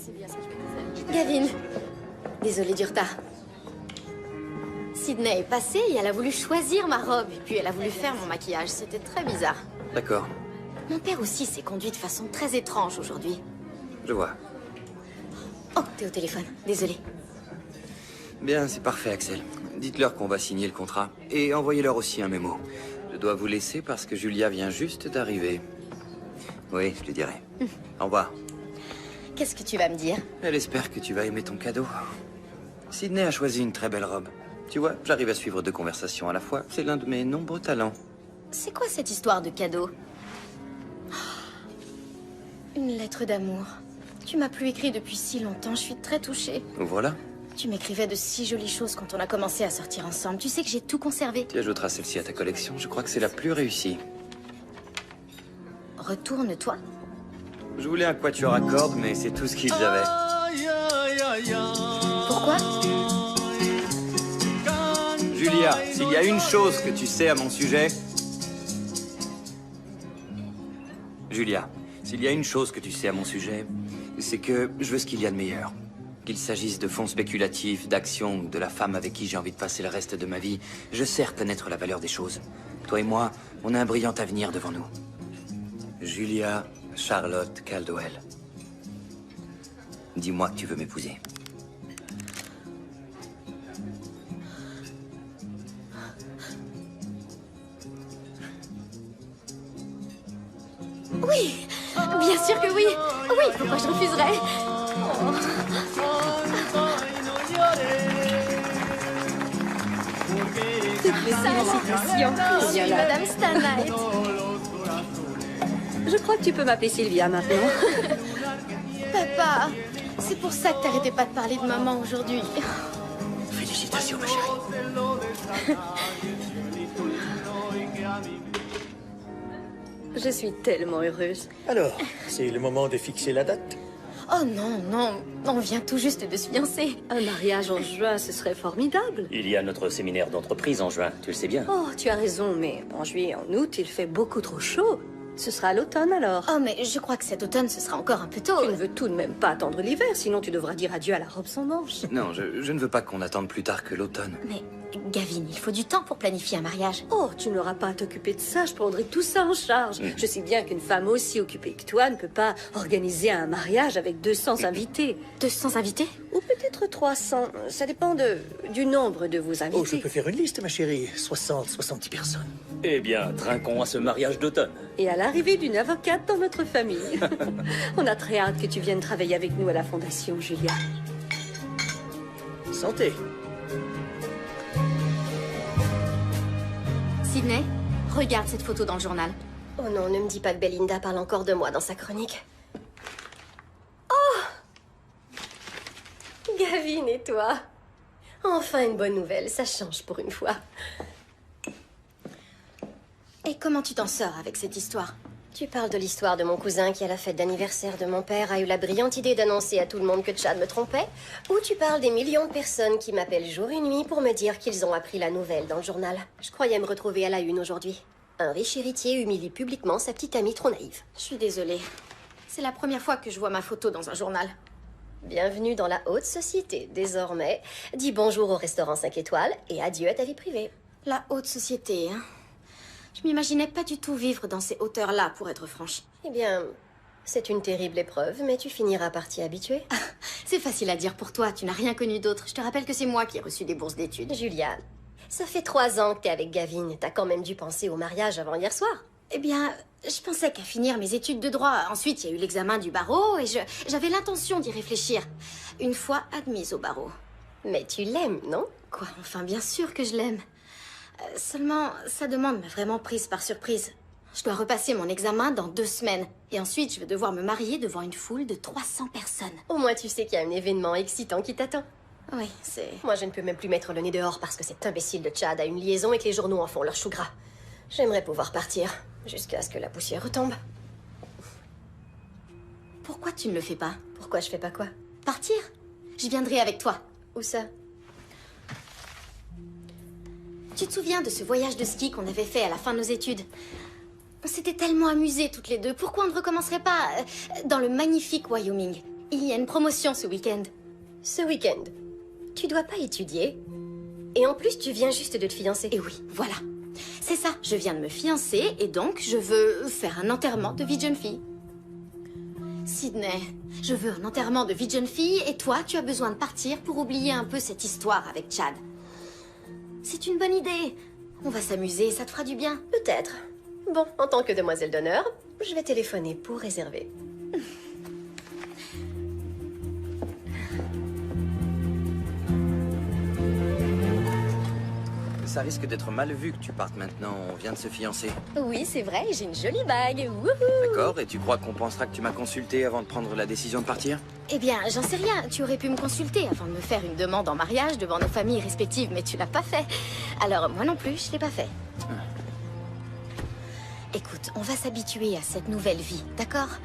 C'est bien ça que je me disais. Gavin, désolée du retard. Sydney est passée et elle a voulu choisir ma robe. Et puis elle a voulu faire mon maquillage. C'était très bizarre. D'accord, Mon père aussi s'est conduit de façon très étrange aujourd'hui. je vois. Oh, t'es au téléphone. Désolée. Bien, c'est parfait, Axel. Dites-leur qu'on va signer le contrat. Et envoyez-leur aussi un mémo. Je dois vous laisser parce que Julia vient juste d'arriver. Oui, je lui dirai. Au revoir. Qu'est-ce que tu vas me dire? Elle espère que tu vas aimer ton cadeau. Sydney a choisi une très belle robe. Tu vois, j'arrive à suivre 2 conversations à la fois. C'est l'un de mes nombreux talents. C'est quoi cette histoire de cadeau? Une lettre d'amour. Tu m'as plus écrit depuis si longtemps, je suis très touchée. Voilà. Tu m'écrivais de si jolies choses quand on a commencé à sortir ensemble. Tu sais que j'ai tout conservé. Tu ajouteras celle-ci à ta collection. Je crois que c'est la plus réussie. Retourne-toi. Je voulais un quatuor à cordes, mais c'est tout ce qu'ils avaient. Pourquoi? Julia, s'il y a une chose que tu sais à mon sujet... Julia, s'il y a une chose que tu sais à mon sujet, c'est que je veux ce qu'il y a de meilleur. Qu'il s'agisse de fonds spéculatifs, d'actions ou de la femme avec qui j'ai envie de passer le reste de ma vie, je sais reconnaître la valeur des choses. Toi et moi, on a un brillant avenir devant nous. Julia Charlotte Caldwell. Dis-moi que tu veux m'épouser. Oui, bien sûr que oui. Oui, pourquoi je refuserais? Félicitations. Je suis Madame Stanite. Je crois que tu peux m'appeler Sylvia maintenant. Papa, c'est pour ça que t'arrêtais pas de parler de maman aujourd'hui. Félicitations, ma chérie. Je suis tellement heureuse. Alors, c'est le moment de fixer la date? Oh non, non, on vient tout juste de se fiancer. Un mariage en juin, ce serait formidable. Il y a notre séminaire d'entreprise en juin, tu le sais bien. Oh, tu as raison, mais en juillet et en août, il fait beaucoup trop chaud. Ce sera à l'automne alors. Oh, mais je crois que cet automne, ce sera encore un peu tôt. Tu ne veux tout de même pas attendre l'hiver, sinon tu devras dire adieu à la robe sans manches. Non, je ne veux pas qu'on attende plus tard que l'automne. Mais, Gavin, il faut du temps pour planifier un mariage. Oh, tu n'auras pas à t'occuper de ça, je prendrai tout ça en charge. Je sais bien qu'une femme aussi occupée que toi ne peut pas organiser un mariage avec 200 invités. 200 invités? Ou peut-être 300, ça dépend du nombre de vos invités. Oh, je peux faire une liste, ma chérie. 60, 70 personnes. Eh bien, trinquons à ce mariage d'automne. Et à l'arrivée d'une avocate dans notre famille. On a très hâte que tu viennes travailler avec nous à la Fondation, Julia. Santé. Sydney, regarde cette photo dans le journal. Oh non, ne me dis pas que Belinda parle encore de moi dans sa chronique. Oh! Gavin et toi? Enfin une bonne nouvelle, ça change pour une fois. Et comment tu t'en sors avec cette histoire? Tu parles de l'histoire de mon cousin qui, à la fête d'anniversaire de mon père, a eu la brillante idée d'annoncer à tout le monde que Chad me trompait? Ou tu parles des millions de personnes qui m'appellent jour et nuit pour me dire qu'ils ont appris la nouvelle dans le journal? Je croyais me retrouver à la une aujourd'hui. Un riche héritier humilie publiquement sa petite amie trop naïve. Je suis désolée. C'est la première fois que je vois ma photo dans un journal. Bienvenue dans la haute société. Désormais, dis bonjour au restaurant 5 étoiles et adieu à ta vie privée. La haute société, hein? Je m'imaginais pas du tout vivre dans ces hauteurs-là, pour être franche. Eh bien, c'est une terrible épreuve, mais tu finiras par t'y habituer. C'est facile à dire pour toi, tu n'as rien connu d'autre. Je te rappelle que c'est moi qui ai reçu des bourses d'études. Julia, ça fait 3 ans que t'es avec Gavin. T'as quand même dû penser au mariage avant hier soir. Eh bien, je pensais qu'à finir mes études de droit. Ensuite, il y a eu l'examen du barreau et j'avais l'intention d'y réfléchir. Une fois admise au barreau. Mais tu l'aimes, non? Quoi? Enfin, bien sûr que je l'aime. Seulement, sa demande m'a vraiment prise par surprise. Je dois repasser mon examen dans 2 semaines. Et ensuite, je vais devoir me marier devant une foule de 300 personnes. Au moins, tu sais qu'il y a un événement excitant qui t'attend. Oui, c'est... Moi, je ne peux même plus mettre le nez dehors parce que cet imbécile de Chad a une liaison et que les journaux en font leur chou gras. J'aimerais pouvoir partir, jusqu'à ce que la poussière retombe. Pourquoi tu ne le fais pas? Pourquoi je fais pas quoi? Partir? Je viendrai avec toi. Où ça? Tu te souviens de ce voyage de ski qu'on avait fait à la fin de nos études? On s'était tellement amusés toutes les deux. Pourquoi on ne recommencerait pas dans le magnifique Wyoming? Il y a une promotion ce week-end. Ce week-end, tu dois pas étudier. Et en plus, tu viens juste de te fiancer. Et oui, voilà. C'est ça, je viens de me fiancer et donc je veux faire un enterrement de vie de jeune fille. Sydney, je veux un enterrement de vie de jeune fille et toi, tu as besoin de partir pour oublier un peu cette histoire avec Chad. C'est une bonne idée. On va s'amuser, ça te fera du bien. Peut-être. Bon, en tant que demoiselle d'honneur, je vais téléphoner pour réserver. Ça risque d'être mal vu que tu partes maintenant. On vient de se fiancer. Oui, c'est vrai, j'ai une jolie bague. Wouhou! D'accord, et tu crois qu'on pensera que tu m'as consulté avant de prendre la décision de partir? Eh bien, j'en sais rien. Tu aurais pu me consulter avant de me faire une demande en mariage devant nos familles respectives, mais tu l'as pas fait. Alors, moi non plus, je l'ai pas fait. Écoute, on va s'habituer à cette nouvelle vie, d'accord?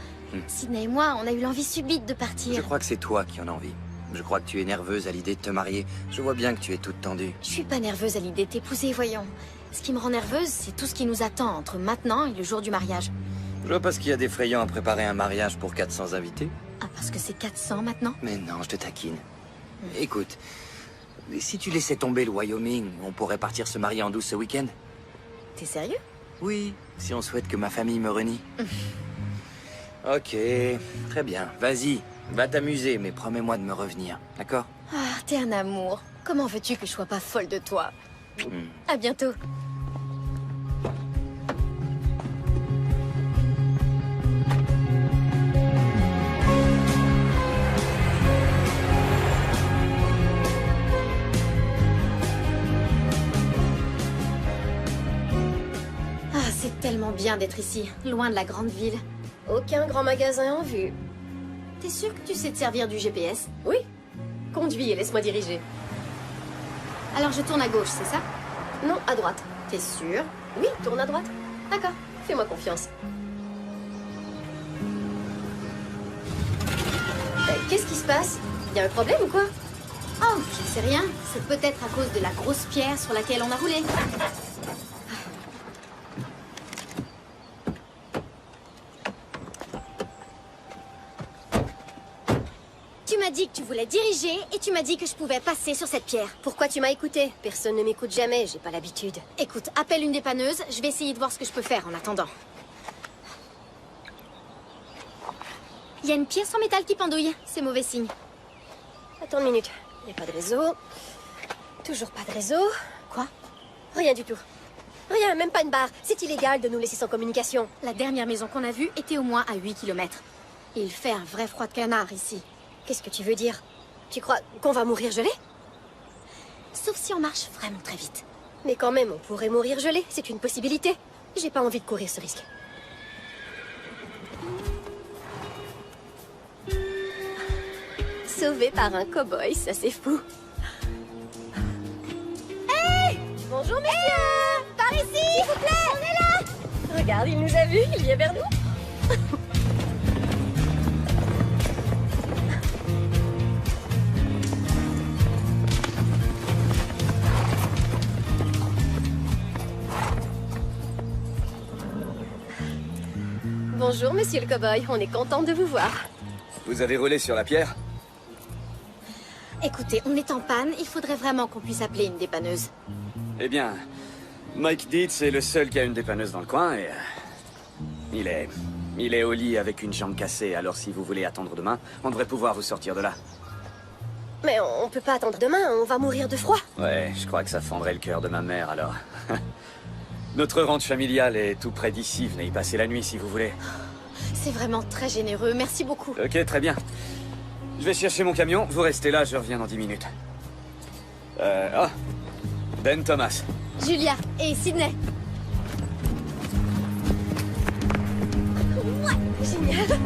Sydney et moi, on a eu l'envie subite de partir. Je crois que c'est toi qui en as envie. Je crois que tu es nerveuse à l'idée de te marier. Je vois bien que tu es toute tendue. Je suis pas nerveuse à l'idée de t'épouser, voyons. Ce qui me rend nerveuse, c'est tout ce qui nous attend entre maintenant et le jour du mariage. Je vois pas ce qu'il y a d'effrayant à préparer un mariage pour 400 invités. Ah, parce que c'est 400 maintenant? Mais non, je te taquine. Écoute, si tu laissais tomber le Wyoming, on pourrait partir se marier en douce ce week-end? T'es sérieux? Oui, si on souhaite que ma famille me renie. Ok, très bien. Vas-y, va t'amuser, mais promets-moi de me revenir, d'accord? Ah, t'es un amour. Comment veux-tu que je sois pas folle de toi? À bientôt. Ah, c'est tellement bien d'être ici, loin de la grande ville. Aucun grand magasin en vue. T'es sûr que tu sais te servir du GPS? Oui. Conduis et laisse-moi diriger. Alors je tourne à gauche, c'est ça? Non, à droite. T'es sûr? Oui, tourne à droite. D'accord. Fais-moi confiance. Qu'est-ce qui se passe? Y a un problème ou quoi? Oh, je sais rien. C'est peut-être à cause de la grosse pierre sur laquelle on a roulé. Tu m'as dit que tu voulais diriger et tu m'as dit que je pouvais passer sur cette pierre. Pourquoi tu m'as écouté? Personne ne m'écoute jamais, j'ai pas l'habitude. Écoute, appelle une dépanneuse, je vais essayer de voir ce que je peux faire en attendant. Il y a une pièce en métal qui pendouille, c'est mauvais signe. Attends une minute. Y a pas de réseau. Toujours pas de réseau. Quoi? Rien du tout. Rien, même pas une barre. C'est illégal de nous laisser sans communication. La dernière maison qu'on a vue était au moins à 8 km. Il fait un vrai froid de canard ici. Qu'est-ce que tu veux dire? Tu crois qu'on va mourir gelé? Sauf si on marche vraiment très vite. Mais quand même, on pourrait mourir gelé. C'est une possibilité. J'ai pas envie de courir ce risque. Sauvé par un cow-boy, ça c'est fou. Hey! Bonjour messieurs! Par ici, s'il vous plaît! On est là! Regarde, il nous a vus, il vient vers nous. Bonjour monsieur le cow-boy, on est content de vous voir. Vous avez roulé sur la pierre? Écoutez, on est en panne, il faudrait vraiment qu'on puisse appeler une dépanneuse. Eh bien, Mike Dietz est le seul qui a une dépanneuse dans le coin et... Il est au lit avec une jambe cassée, alors si vous voulez attendre demain, on devrait pouvoir vous sortir de là. Mais on peut pas attendre demain, on va mourir de froid. Ouais, je crois que ça fendrait le cœur de ma mère, alors. Notre ranch familial est tout près d'ici, venez y passer la nuit si vous voulez. C'est vraiment très généreux, merci beaucoup. Ok, très bien. Je vais chercher mon camion, vous restez là, je reviens dans 10 minutes. Ben Thomas. Julia et Sydney. Ouais, génial.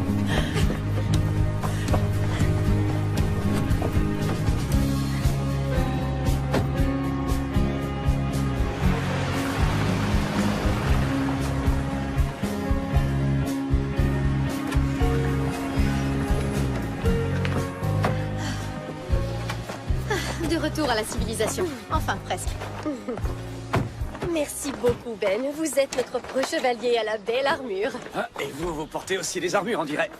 De retour à la civilisation. Enfin, presque. Merci beaucoup, Ben. Vous êtes notre pro chevalier à la belle armure. Ah, et vous portez aussi des armures, on dirait.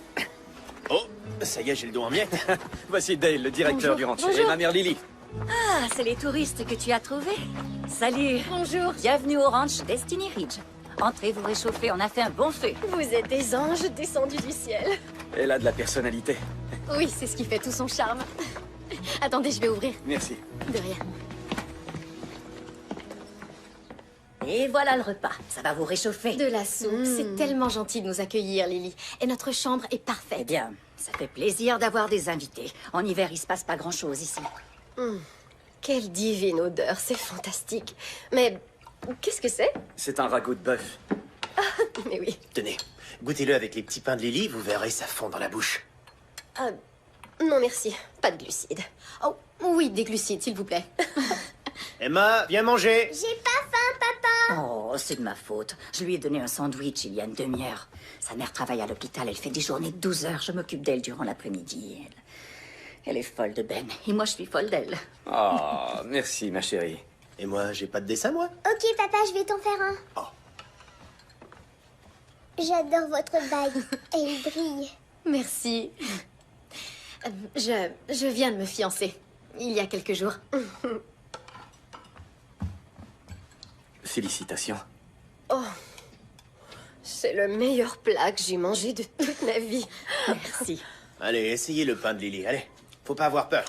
Oh, Ça y est, j'ai le dos en miettes. Voici Dale, le directeur du ranch, et ma mère Lily. Ah, c'est les touristes que tu as trouvés. Salut. Bonjour. Bienvenue au ranch Destiny Ridge. Entrez vous réchauffer, on a fait un bon feu. Vous êtes des anges descendus du ciel. Elle a de la personnalité. Oui, c'est ce qui fait tout son charme. Attendez, je vais ouvrir. Merci. De rien. Et voilà le repas. Ça va vous réchauffer. De la soupe. C'est tellement gentil de nous accueillir, Lily. Et notre chambre est Eh parfaite. bien, ça fait plaisir d'avoir des invités. En hiver, il se passe pas grand-chose ici. Quelle divine odeur, c'est fantastique. Mais qu'est-ce que c'est? C'est un ragoût de bœuf. Mais oui. Tenez, goûtez-le avec les petits pains de Lily, vous verrez, ça fond dans la bouche. Ah, non merci, pas de glucides. Oh, oui, des glucides, s'il vous plaît. Emma, viens manger. J'ai pas faim, papa. Oh, c'est de ma faute. Je lui ai donné un sandwich il y a une demi-heure. Sa mère travaille à l'hôpital, elle fait des journées de 12 heures. Je m'occupe d'elle durant l'après-midi. Elle est folle de Ben, et moi je suis folle d'elle. Oh, merci, ma chérie. Et moi, j'ai pas de dessin, moi. Ok, papa, je vais t'en faire un. Oh. J'adore votre bague. Elle brille. Merci. Je viens de me fiancer. Il y a quelques jours. Félicitations. Oh, c'est le meilleur plat que j'ai mangé de toute ma vie. Merci. Allez, essayez le pain de Lily, allez. Faut pas avoir peur.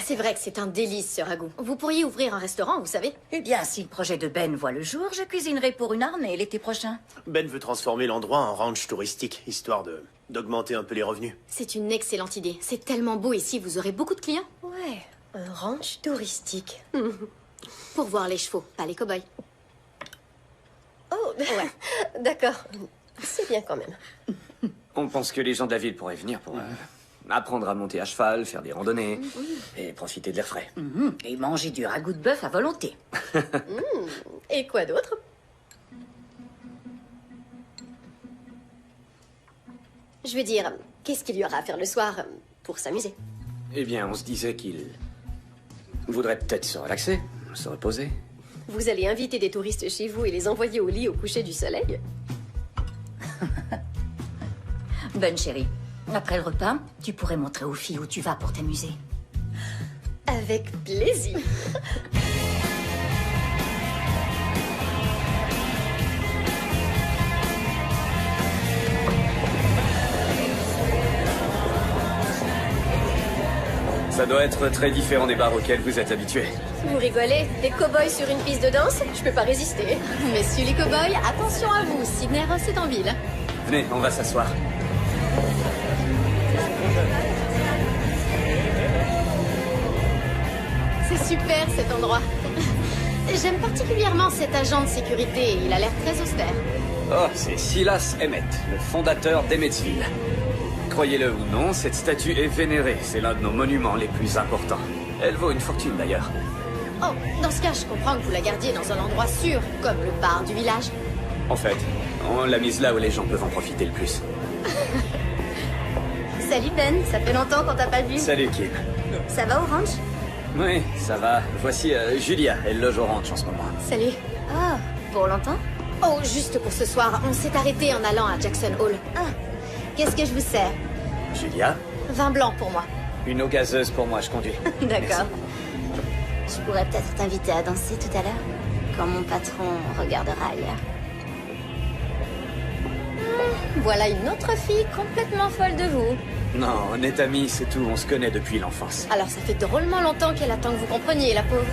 C'est vrai que c'est un délice, ce ragoût. Vous pourriez ouvrir un restaurant, vous savez. Eh bien, si le projet de Ben voit le jour, je cuisinerai pour une armée l'été prochain. Ben veut transformer l'endroit en ranch touristique, histoire d'augmenter un peu les revenus. C'est une excellente idée. C'est tellement beau ici, vous aurez beaucoup de clients. Ouais, un ranch touristique. Pour voir les chevaux, pas les cow-boys. Oh, ouais. D'accord. C'est bien quand même. On pense que les gens de la ville pourraient venir pour apprendre à monter à cheval, faire des randonnées et profiter de l'air frais. Et manger du ragoût de bœuf à volonté. Et quoi d'autre? Je veux dire, qu'est-ce qu'il y aura à faire le soir pour s'amuser? Eh bien, on se disait qu'il voudrait peut-être se relaxer, se reposer. Vous allez inviter des touristes chez vous et les envoyer au lit au coucher du soleil? Ben chérie, après le repas, tu pourrais montrer aux filles où tu vas pour t'amuser. Avec plaisir. Ça doit être très différent des bars auxquels vous êtes habitués. Vous rigolez? Des cow-boys sur une piste de danse? Je peux pas résister. Messieurs les cow-boys, attention à vous. Sydney Ross est en ville. Venez, on va s'asseoir. C'est super cet endroit. J'aime particulièrement cet agent de sécurité. Il a l'air très austère. Oh, c'est Silas Emmett, le fondateur d'Emmetsville. Croyez-le ou non, cette statue est vénérée. C'est l'un de nos monuments les plus importants. Elle vaut une fortune d'ailleurs. Oh, dans ce cas, je comprends que vous la gardiez dans un endroit sûr, comme le bar du village. En fait, on l'a mise là où les gens peuvent en profiter le plus. Salut Ben, ça fait longtemps qu'on t'a pas vu. Salut Kim. Ça va au ranch? Oui, ça va. Voici Julia, elle loge au ranch en ce moment. Salut. Ah, pour longtemps? Oh, juste pour ce soir, on s'est arrêté en allant à Jackson Hall. Ah, qu'est-ce que je vous sers? Julia, Vin blanc pour moi. une eau gazeuse pour moi, je conduis. D'accord. Je pourrais peut-être t'inviter à danser tout à l'heure, quand mon patron regardera ailleurs. Voilà une autre fille complètement folle de vous. Non, on est amis, c'est tout. On se connaît depuis l'enfance. Alors ça fait drôlement longtemps qu'elle attend que vous compreniez, la pauvre.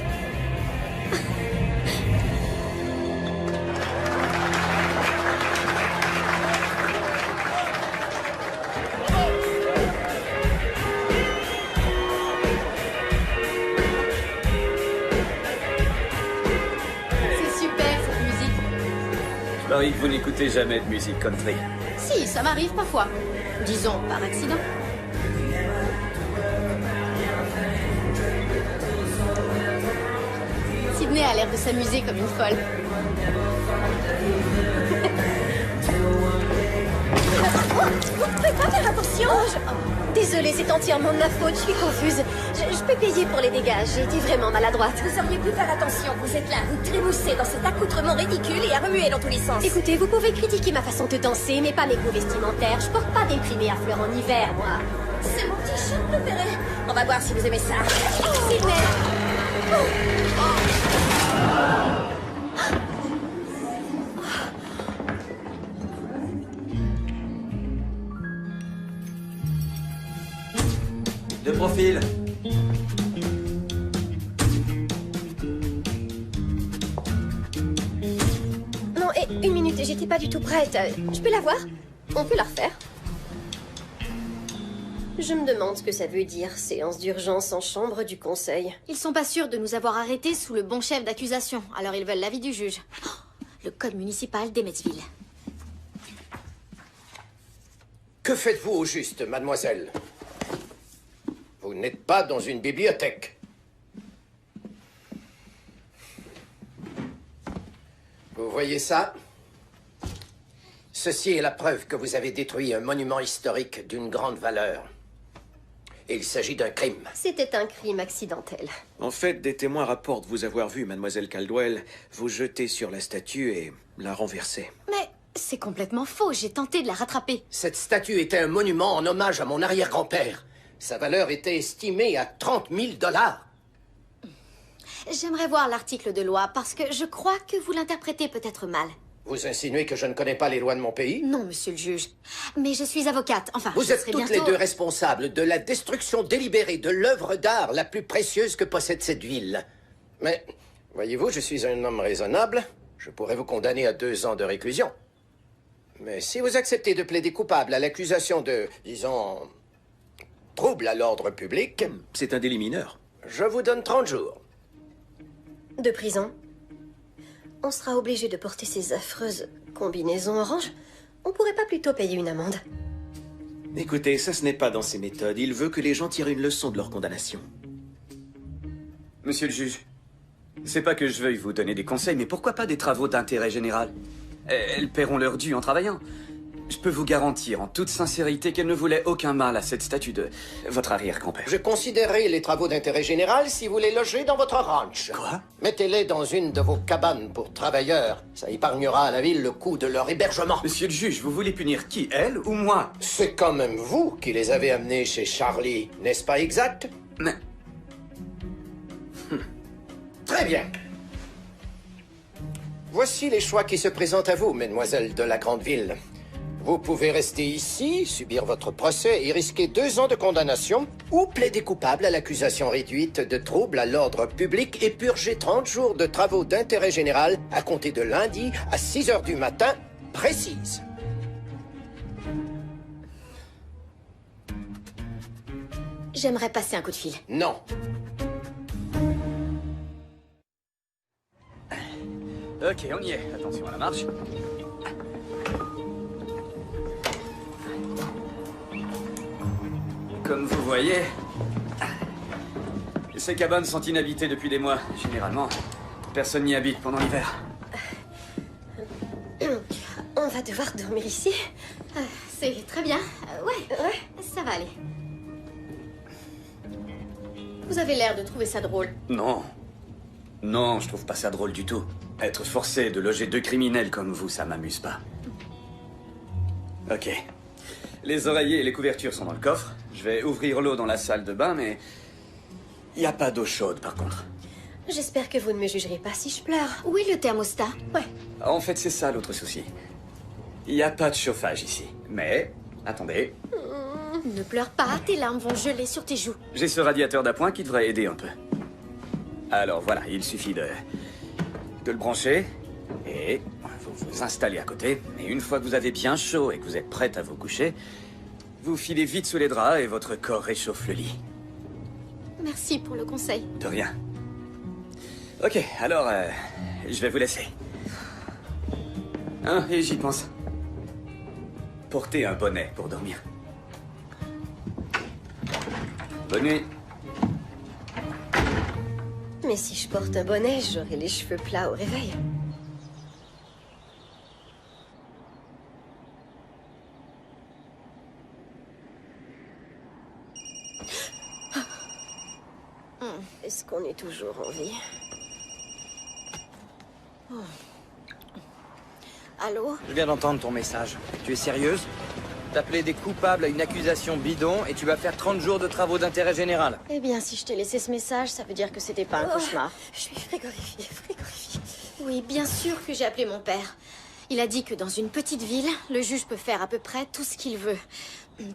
C'est super cette musique. Je parie que vous n'écoutez jamais de musique country. Si, ça m'arrive parfois. Disons, par accident. Sydney a l'air de s'amuser comme une folle. Vous pouvez pas faire attention? Désolée, c'est entièrement de ma faute, je suis confuse. Je peux payer pour les dégâts, j'ai été vraiment maladroite. Vous auriez pu faire attention, vous êtes là, vous trémoussez dans cet accoutrement ridicule et à remuer dans tous les sens. Écoutez, vous pouvez critiquer ma façon de danser, mais pas mes goûts vestimentaires. Je porte pas d'imprimés à fleurs en hiver, moi. C'est mon t-shirt préféré. On va voir si vous aimez ça. Sydney! De profil. Non, et une minute, j'étais pas du tout prête. Je peux la voir? On peut la refaire? Je me demande ce que ça veut dire, séance d'urgence en chambre du conseil. Ils sont pas sûrs de nous avoir arrêtés sous le bon chef d'accusation, alors ils veulent l'avis du juge. Oh, le code municipal d'Emmetsville. Que faites-vous au juste, mademoiselle? Vous n'êtes pas dans une bibliothèque. Vous voyez ça? Ceci est la preuve que vous avez détruit un monument historique d'une grande valeur. Et il s'agit d'un crime. C'était un crime accidentel. En fait, des témoins rapportent vous avoir vu, mademoiselle Caldwell, vous jeter sur la statue et la renverser. Mais c'est complètement faux, j'ai tenté de la rattraper. Cette statue était un monument en hommage à mon arrière-grand-père. Sa valeur était estimée à 30 000 $. J'aimerais voir l'article de loi parce que je crois que vous l'interprétez peut-être mal. Vous insinuez que je ne connais pas les lois de mon pays? Non, monsieur le juge. Mais je suis avocate. Enfin, Vous je êtes serai toutes bientôt... les deux responsables de la destruction délibérée de l'œuvre d'art la plus précieuse que possède cette ville. Mais, voyez-vous, je suis un homme raisonnable. Je pourrais vous condamner à 2 ans de réclusion. Mais si vous acceptez de plaider coupable à l'accusation de, disons, trouble à l'ordre public... C'est un délit mineur. Je vous donne 30 jours. De prison? On sera obligé de porter ces affreuses combinaisons oranges? On pourrait pas plutôt payer une amende? Écoutez, ça ce n'est pas dans ses méthodes. Il veut que les gens tirent une leçon de leur condamnation. Monsieur le juge, c'est pas que je veuille vous donner des conseils, mais pourquoi pas des travaux d'intérêt général? Elles paieront leur dû en travaillant. Je peux vous garantir en toute sincérité qu'elle ne voulait aucun mal à cette statue de votre arrière-grand-père. Je considérerai les travaux d'intérêt général si vous les logez dans votre ranch. Quoi? Mettez-les dans une de vos cabanes pour travailleurs. Ça épargnera à la ville le coût de leur hébergement. Monsieur le juge, vous voulez punir qui, elle ou moi? C'est quand même vous qui les avez amenés chez Charlie, n'est-ce pas exact? Mais... Très bien. Voici les choix qui se présentent à vous, mesdemoiselles de la grande ville. Vous pouvez rester ici, subir votre procès et risquer 2 ans de condamnation, ou plaider coupable à l'accusation réduite de trouble à l'ordre public et purger 30 jours de travaux d'intérêt général à compter de lundi à 6 heures du matin, précise. J'aimerais passer un coup de fil. Non. Ok, on y est. Attention à la marche. Comme vous voyez, ces cabanes sont inhabitées depuis des mois. Généralement, personne n'y habite pendant l'hiver. On va devoir dormir ici? C'est très bien. Ouais, ça va aller. Vous avez l'air de trouver ça drôle. Non. Non, je trouve pas ça drôle du tout. Être forcé de loger 2 criminels comme vous, ça m'amuse pas. Ok. Les oreillers et les couvertures sont dans le coffre. Je vais ouvrir l'eau dans la salle de bain, mais... il n'y a pas d'eau chaude, par contre. J'espère que vous ne me jugerez pas si je pleure. Oui, le thermostat. Ouais. En fait, c'est ça l'autre souci. Il n'y a pas de chauffage ici. Mais, attendez, Ne pleure pas, tes larmes vont geler sur tes joues. j'ai ce radiateur d'appoint qui devrait aider un peu. Alors voilà, il suffit de le brancher et vous vous installez à côté. Et une fois que vous avez bien chaud et que vous êtes prête à vous coucher, vous filez vite sous les draps et votre corps réchauffe le lit. Merci pour le conseil. De rien. Ok, alors je vais vous laisser. Hein, et j'y pense. Portez un bonnet pour dormir. Bonne nuit. Mais si je porte un bonnet, j'aurai les cheveux plats au réveil. Est-ce qu'on est toujours en vie? Oh. Allô? Je viens d'entendre ton message. Tu es sérieuse? T'appeler des coupables à une accusation bidon et tu vas faire 30 jours de travaux d'intérêt général. Eh bien, si je t'ai laissé ce message, ça veut dire que c'était pas un cauchemar. Je suis frigorifiée. Oui, bien sûr que j'ai appelé mon père. Il a dit que dans une petite ville, le juge peut faire à peu près tout ce qu'il veut.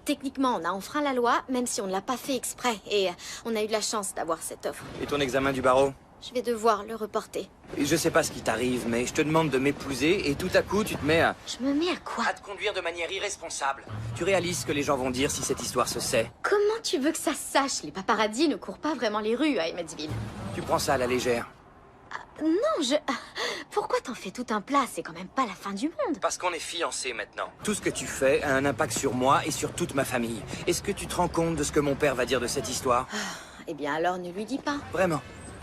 Techniquement, on a enfreint la loi, même si on ne l'a pas fait exprès. Et on a eu de la chance d'avoir cette offre. Et ton examen du barreau? Je vais devoir le reporter. Je sais pas ce qui t'arrive, mais je te demande de m'épouser et tout à coup, tu te mets à... Je me mets à quoi? À te conduire de manière irresponsable. Tu réalises ce que les gens vont dire si cette histoire se sait? Comment tu veux que ça se sache? Les paparazzis ne courent pas vraiment les rues à Emmetsville. Tu prends ça à la légère. Non, Pourquoi t'en fais tout un plat? C'est quand même pas la fin du monde. Parce qu'on est fiancés maintenant. Tout ce que tu fais a un impact sur moi et sur toute ma famille. Est-ce que tu te rends compte de ce que mon père va dire de cette histoire? Eh bien alors, ne lui dis pas. Vraiment?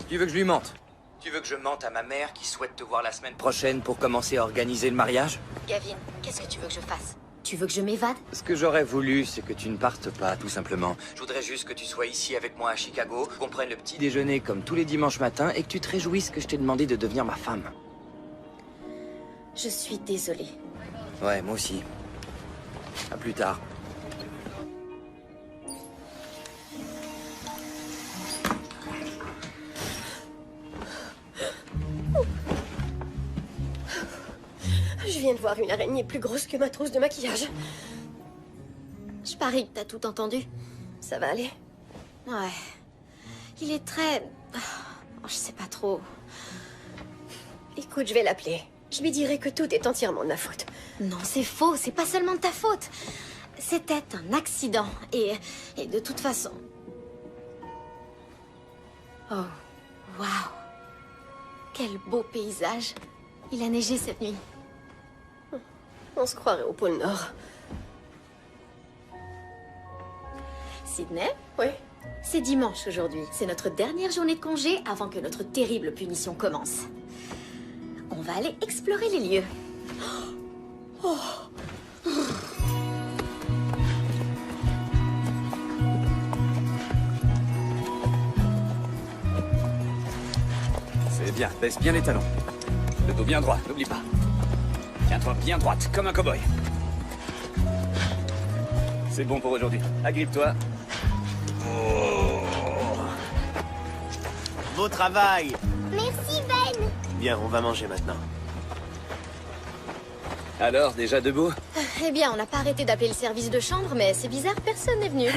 Tu veux que je lui mente? Tu veux que je mente à ma mère qui souhaite te voir la semaine prochaine pour commencer à organiser le mariage? Gavin, qu'est-ce que tu veux que je fasse? Tu veux que je m'évade? Ce que j'aurais voulu, c'est que tu ne partes pas, tout simplement. Je voudrais juste que tu sois ici avec moi à Chicago, qu'on prenne le petit déjeuner comme tous les dimanches matins et que tu te réjouisses que je t'ai demandé de devenir ma femme. Je suis désolée. Ouais, moi aussi. À plus tard. Je viens de voir une araignée plus grosse que ma trousse de maquillage. Je parie que t'as tout entendu. Ça va aller? Ouais. Il est très... je sais pas trop. Écoute, je vais l'appeler. Je lui dirai que tout est entièrement de ma faute. Non, c'est faux. C'est pas seulement de ta faute. C'était un accident. Et de toute façon... Oh, waouh. Quel beau paysage. Il a neigé cette nuit. On se croirait au pôle Nord. Sydney? Oui? C'est dimanche aujourd'hui. C'est notre dernière journée de congé avant que notre terrible punition commence. On va aller explorer les lieux. Oh. C'est bien, baisse bien les talons. Le dos bien droit, n'oublie pas. Tiens-toi bien droite, comme un cow-boy. C'est bon pour aujourd'hui. Agrippe-toi. Beau travail. Merci, Ben. Bien, on va manger maintenant. Alors, déjà debout? Eh bien, on n'a pas arrêté d'appeler le service de chambre, mais c'est bizarre, personne n'est venu.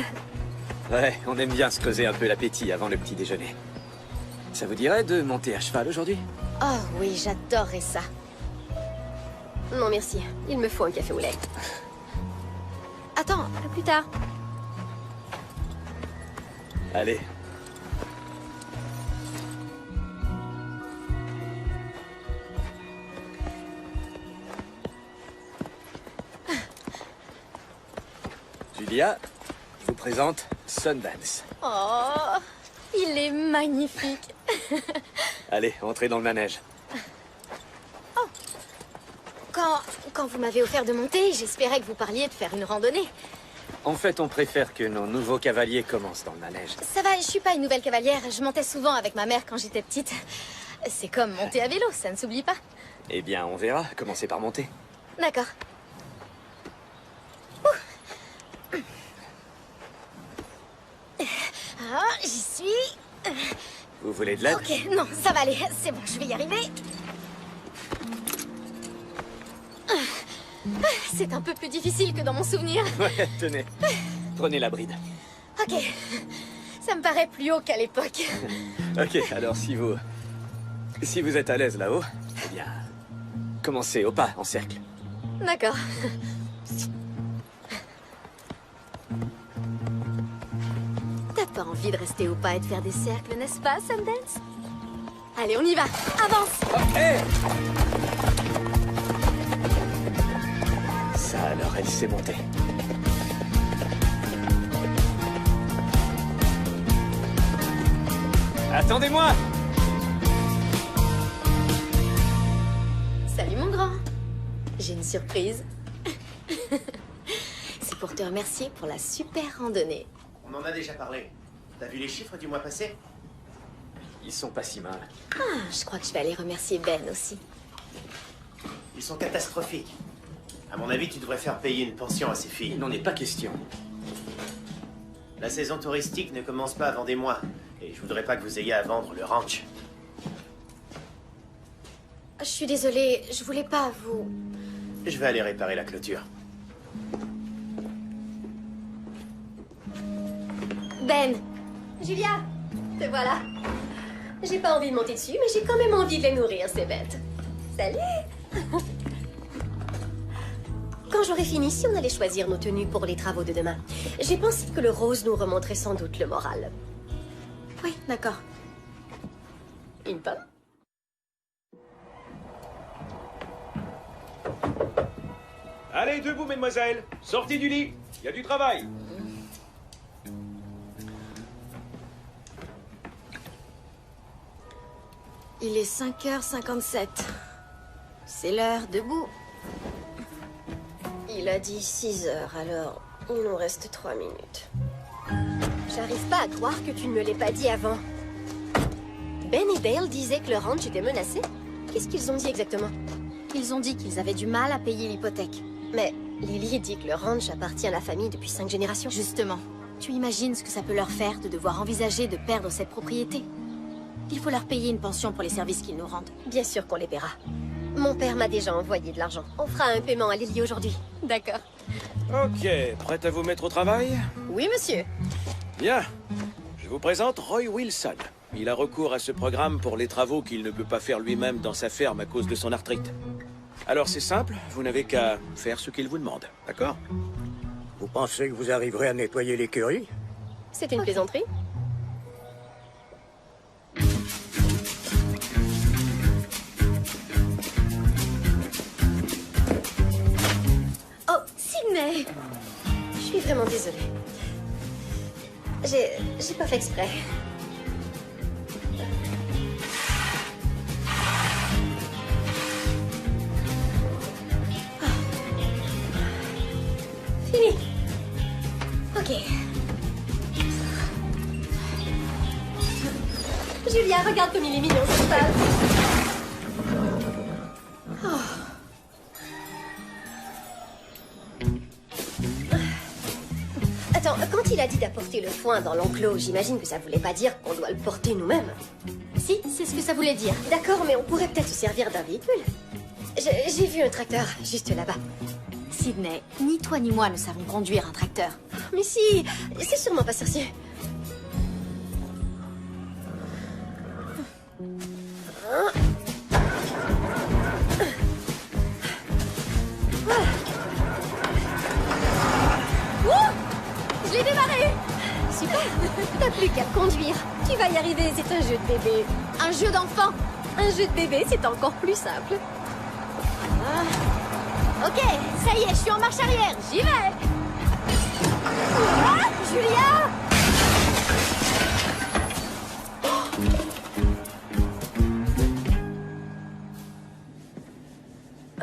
Ouais, on aime bien se creuser un peu l'appétit avant le petit déjeuner. Ça vous dirait de monter à cheval aujourd'hui? Oh oui, j'adorerais ça. Non, merci. Il me faut un café au lait. Attends, à plus tard. Allez. Julia, je vous présente Sundance. Oh, il est magnifique. Allez, entrez dans le manège. Quand vous m'avez offert de monter, j'espérais que vous parliez de faire une randonnée. En fait, on préfère que nos nouveaux cavaliers commencent dans le manège. Ça va, je suis pas une nouvelle cavalière. Je montais souvent avec ma mère quand j'étais petite. C'est comme monter à vélo, ça ne s'oublie pas. Eh bien, on verra. Commencez par monter. D'accord. Ah, j'y suis. Vous voulez de l'aide? Ok, non, ça va aller. C'est bon, je vais y arriver. C'est un peu plus difficile que dans mon souvenir. Ouais, tenez. Prenez la bride. Ok. Ça me paraît plus haut qu'à l'époque. Ok, alors si vous êtes à l'aise là-haut, eh bien, commencez au pas, en cercle. D'accord. T'as pas envie de rester au pas et de faire des cercles, n'est-ce pas, Sundance? Allez, on y va. Avance. Oh, hey! Ça alors, elle s'est montée. Attendez-moi! Salut mon grand. J'ai une surprise. C'est pour te remercier pour la super randonnée. On en a déjà parlé. T'as vu les chiffres du mois passé? Ils sont pas si mal. Ah, je crois que je vais aller remercier Ben aussi. Ils sont catastrophiques. À mon avis, tu devrais faire payer une pension à ces filles. Il n'en est pas question. La saison touristique ne commence pas avant des mois. Et je voudrais pas que vous ayez à vendre le ranch. Je suis désolée, je voulais pas vous... Je vais aller réparer la clôture. Ben, Julia, te voilà. J'ai pas envie de monter dessus, mais j'ai quand même envie de les nourrir, ces bêtes. Salut! Quand j'aurai fini, si on allait choisir nos tenues pour les travaux de demain, j'ai pensé que le rose nous remonterait sans doute le moral. oui, d'accord. Une pomme? Allez, debout, mesdemoiselles. Sortez du lit. Il y a du travail. Il est 5h57. C'est l'heure debout. Il a dit 6 heures, alors il nous reste 3 minutes. J'arrive pas à croire que tu ne me l'aies pas dit avant. Ben et Dale disaient que le ranch était menacé. Qu'est-ce qu'ils ont dit exactement? Ils ont dit qu'ils avaient du mal à payer l'hypothèque. Mais Lily dit que le ranch appartient à la famille depuis 5 générations. Justement, tu imagines ce que ça peut leur faire de devoir envisager de perdre cette propriété? Il faut leur payer une pension pour les services qu'ils nous rendent. Bien sûr qu'on les paiera. Mon père m'a déjà envoyé de l'argent. On fera un paiement à Lily aujourd'hui. D'accord. Ok, prête à vous mettre au travail? Oui, monsieur. Bien. Je vous présente Roy Wilson. Il a recours à ce programme pour les travaux qu'il ne peut pas faire lui-même dans sa ferme à cause de son arthrite. Alors c'est simple, vous n'avez qu'à faire ce qu'il vous demande, d'accord? Vous pensez que vous arriverez à nettoyer l'écurie? C'était une plaisanterie? Oh, Sydney! Je suis vraiment désolée. J'ai pas fait exprès. Fini. Ok. Julia, regarde comme il est mignon, ce cheval. Attends, quand il a dit d'apporter le foin dans l'enclos, j'imagine que ça voulait pas dire qu'on doit le porter nous-mêmes. Si, c'est ce que ça voulait dire. D'accord, mais on pourrait peut-être se servir d'un véhicule. J'ai vu un tracteur juste là-bas. Sydney, ni toi ni moi ne savons conduire un tracteur. Mais si, c'est sûrement pas sorcier. Je l'ai démarré. Super. T'as plus qu'à conduire. Tu vas y arriver, c'est un jeu de bébé. Un jeu d'enfant. Un jeu de bébé, c'est encore plus simple. Ok, ça y est, je suis en marche arrière, j'y vais. Ah, Julia!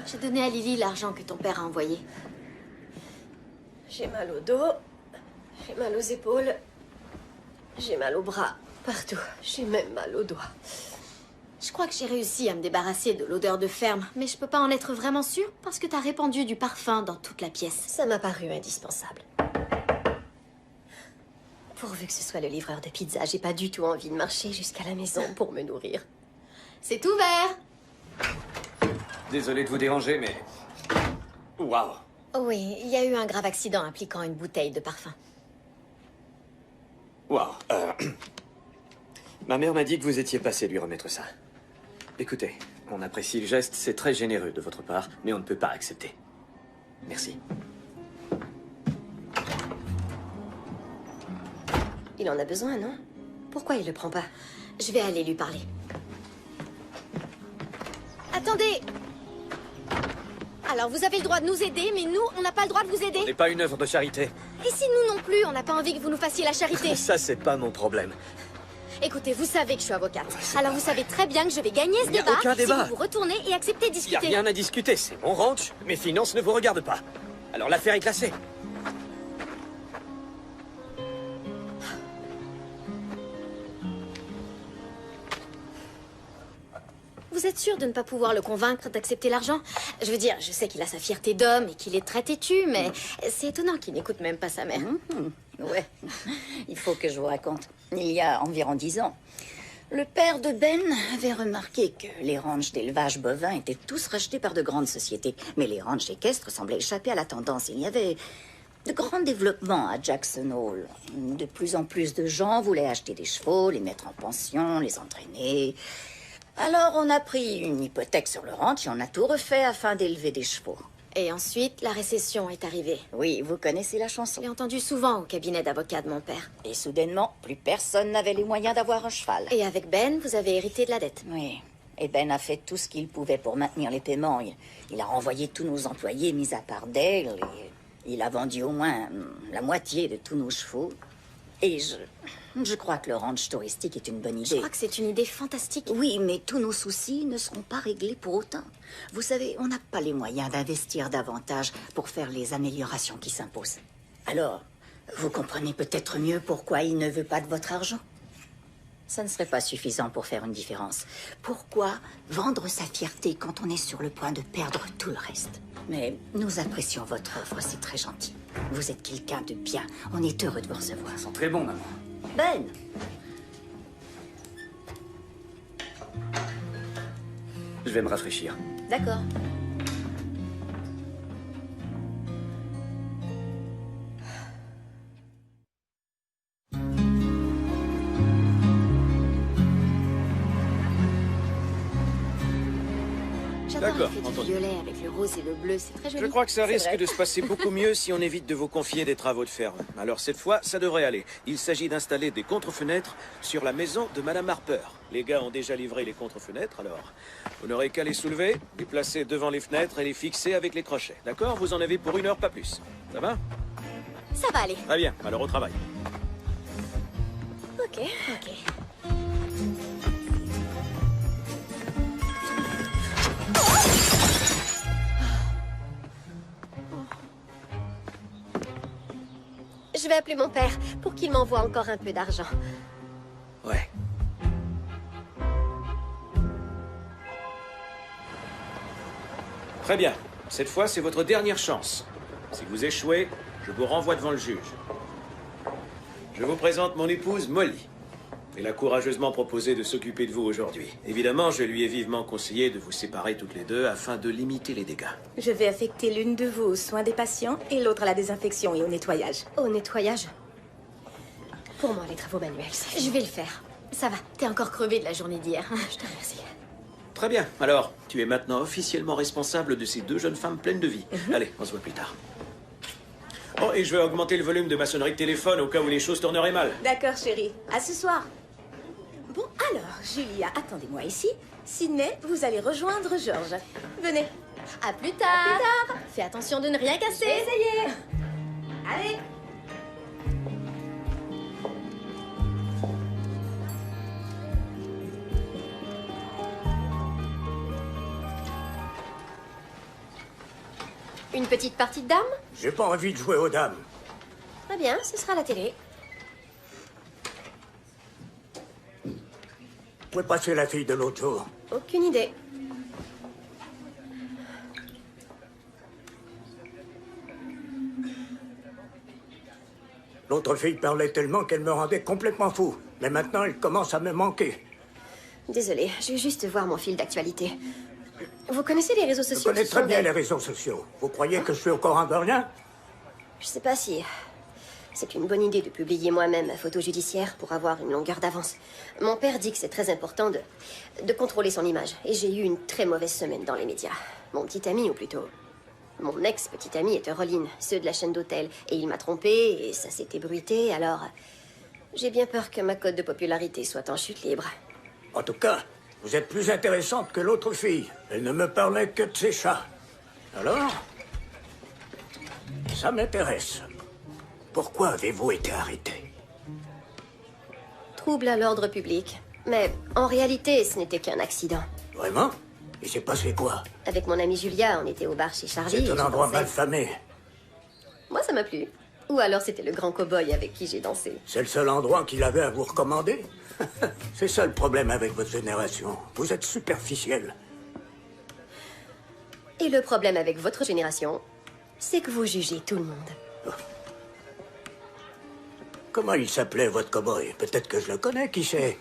J'ai donné à Lily l'argent que ton père a envoyé. J'ai mal au dos, j'ai mal aux épaules, j'ai mal aux bras, partout. J'ai même mal aux doigts. Je crois que j'ai réussi à me débarrasser de l'odeur de ferme, mais je peux pas en être vraiment sûre parce que t'as répandu du parfum dans toute la pièce. Ça m'a paru indispensable. Pourvu que ce soit le livreur de pizza, j'ai pas du tout envie de marcher jusqu'à la maison pour me nourrir. C'est ouvert. Désolé de vous déranger, mais... Waouh! Oui, il y a eu un grave accident impliquant une bouteille de parfum. Waouh. Ma mère m'a dit que vous étiez passé lui remettre ça. Écoutez, on apprécie le geste, c'est très généreux de votre part, mais on ne peut pas accepter. Merci. Il en a besoin, non? Pourquoi il le prend pas? Je vais aller lui parler. Attendez! Alors, vous avez le droit de nous aider, mais nous, on n'a pas le droit de vous aider. On n'est pas une œuvre de charité. Et si nous non plus, on n'a pas envie que vous nous fassiez la charité? Ça, c'est pas mon problème. Écoutez, vous savez que je suis avocate. Alors vous savez très bien que je vais gagner ce Il n'y a débat aucun débat. si vous vous retournez et acceptez de Il n'y a discuter. rien à discuter, c'est mon ranch, mes finances ne vous regardent pas. Alors l'affaire est classée. Vous êtes sûr de ne pas pouvoir le convaincre d'accepter l'argent? Je veux dire, je sais qu'il a sa fierté d'homme et qu'il est très têtu, mais c'est étonnant qu'il n'écoute même pas sa mère. Ouais, il faut que je vous raconte. Il y a environ 10 ans, le père de Ben avait remarqué que les ranchs d'élevage bovin étaient tous rachetés par de grandes sociétés. Mais les ranchs équestres semblaient échapper à la tendance. Il y avait de grands développements à Jackson Hole. De plus en plus de gens voulaient acheter des chevaux, les mettre en pension, les entraîner. Alors on a pris une hypothèque sur le ranch et on a tout refait afin d'élever des chevaux. Et ensuite, la récession est arrivée. Oui, vous connaissez la chanson. Je l'ai entendue souvent au cabinet d'avocat de mon père. Et soudainement, plus personne n'avait les moyens d'avoir un cheval. Et avec Ben, vous avez hérité de la dette. Oui. Et Ben a fait tout ce qu'il pouvait pour maintenir les paiements. Il a renvoyé tous nos employés, mis à part Dale. Et il a vendu au moins la moitié de tous nos chevaux. Et je crois que le ranch touristique est une bonne idée. Je crois que c'est une idée fantastique. Oui, mais tous nos soucis ne seront pas réglés pour autant. Vous savez, on n'a pas les moyens d'investir davantage pour faire les améliorations qui s'imposent. Alors, vous comprenez peut-être mieux pourquoi il ne veut pas de votre argent. Ça ne serait pas suffisant pour faire une différence. Pourquoi vendre sa fierté quand on est sur le point de perdre tout le reste? Mais nous apprécions votre offre, c'est très gentil. Vous êtes quelqu'un de bien. On est heureux de vous recevoir. Ils sont très bons, maman. Ben! Je vais me rafraîchir. D'accord. J'adore D'accord, l'effet du entendu. violet avec le rose et le bleu, c'est très joli. Je crois que ça C'est risque vrai. de se passer beaucoup mieux si on évite de vous confier des travaux de ferme. Alors cette fois, ça devrait aller. Il s'agit d'installer des contre-fenêtres sur la maison de Madame Harper. Les gars ont déjà livré les contre-fenêtres, alors vous n'aurez qu'à les soulever, les placer devant les fenêtres et les fixer avec les crochets. D'accord? Vous en avez pour 1 heure, pas plus. Ça va? Ça va aller. Très bien, alors au travail. Ok. Je vais appeler mon père pour qu'il m'envoie encore un peu d'argent. Ouais. Très bien. Cette fois, c'est votre dernière chance. Si vous échouez, je vous renvoie devant le juge. Je vous présente mon épouse, Molly. Elle a courageusement proposé de s'occuper de vous aujourd'hui. Évidemment, je lui ai vivement conseillé de vous séparer toutes les deux afin de limiter les dégâts. Je vais affecter l'une de vous aux soins des patients et l'autre à la désinfection et au nettoyage. Au nettoyage? Pour moi, les travaux manuels, Je vais le faire. Ça va, t'es encore crevé de la journée d'hier. Je te remercie. Très bien. Alors, tu es maintenant officiellement responsable de ces 2 jeunes femmes pleines de vie. Allez, on se voit plus tard. Oh, et je vais augmenter le volume de ma sonnerie de téléphone au cas où les choses tourneraient mal. D'accord, chérie. À ce soir. Bon, alors, Julia, attendez-moi ici. Sydney, vous allez rejoindre Georges. Venez. À plus tard. Fais attention de ne rien casser. Essayez. Allez. Une petite partie de dames? J'ai pas envie de jouer aux dames. Très bien, ce sera la télé. Vous pouvez passer la fille de l'autre jour. Aucune idée. L'autre fille parlait tellement qu'elle me rendait complètement fou. Mais maintenant, elle commence à me manquer. Désolée, je vais juste voir mon fil d'actualité. Vous connaissez les réseaux Je sociaux? connais Ce très sont bien des- les réseaux sociaux. Vous croyez que je suis au courant de rien? Je sais pas si c'est une bonne idée de publier moi-même ma photo judiciaire pour avoir une longueur d'avance. Mon père dit que c'est très important de contrôler son image. Et j'ai eu une très mauvaise semaine dans les médias. Mon petit ami, ou plutôt mon ex-petit ami, est Euroline, ceux de la chaîne d'hôtels. Et il m'a trompée, et ça s'est ébruité, alors j'ai bien peur que ma cote de popularité soit en chute libre. En tout cas, vous êtes plus intéressante que l'autre fille. Elle ne me parlait que de ses chats. Alors, ça m'intéresse. Pourquoi avez-vous été arrêté? Trouble à l'ordre public. Mais en réalité, ce n'était qu'un accident. Vraiment? Il s'est passé quoi? Avec mon amie Julia, on était au bar chez Charlie. C'est et un je endroit pensais- mal famé. Moi, ça m'a plu. Ou alors c'était le grand cow-boy avec qui j'ai dansé. C'est le seul endroit qu'il avait à vous recommander. C'est ça le problème avec votre génération. Vous êtes superficiel. Et le problème avec votre génération, c'est que vous jugez tout le monde. Comment il s'appelait, votre cow-boy? Peut-être que je le connais, qui sait?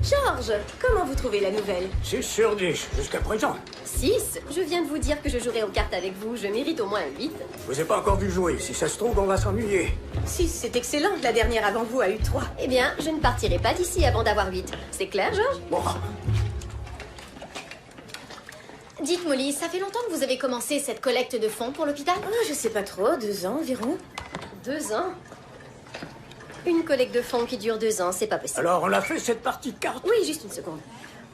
George, comment vous trouvez la nouvelle? 6 sur 10, jusqu'à présent. 6? Je viens de vous dire que je jouerai aux cartes avec vous. Je mérite au moins un 8. Je vous ai pas encore vu jouer. Si ça se trouve, on va s'ennuyer. 6, c'est excellent. La dernière avant vous a eu 3. Eh bien, je ne partirai pas d'ici avant d'avoir 8. C'est clair, George? Bon. Dites, Molly, ça fait longtemps que vous avez commencé cette collecte de fonds pour l'hôpital? Oh, je sais pas trop, 2 ans environ. 2 ans? Une collecte de fonds qui dure 2 ans, c'est pas possible. Alors, on a fait cette partie de cartes? Oui, juste une seconde.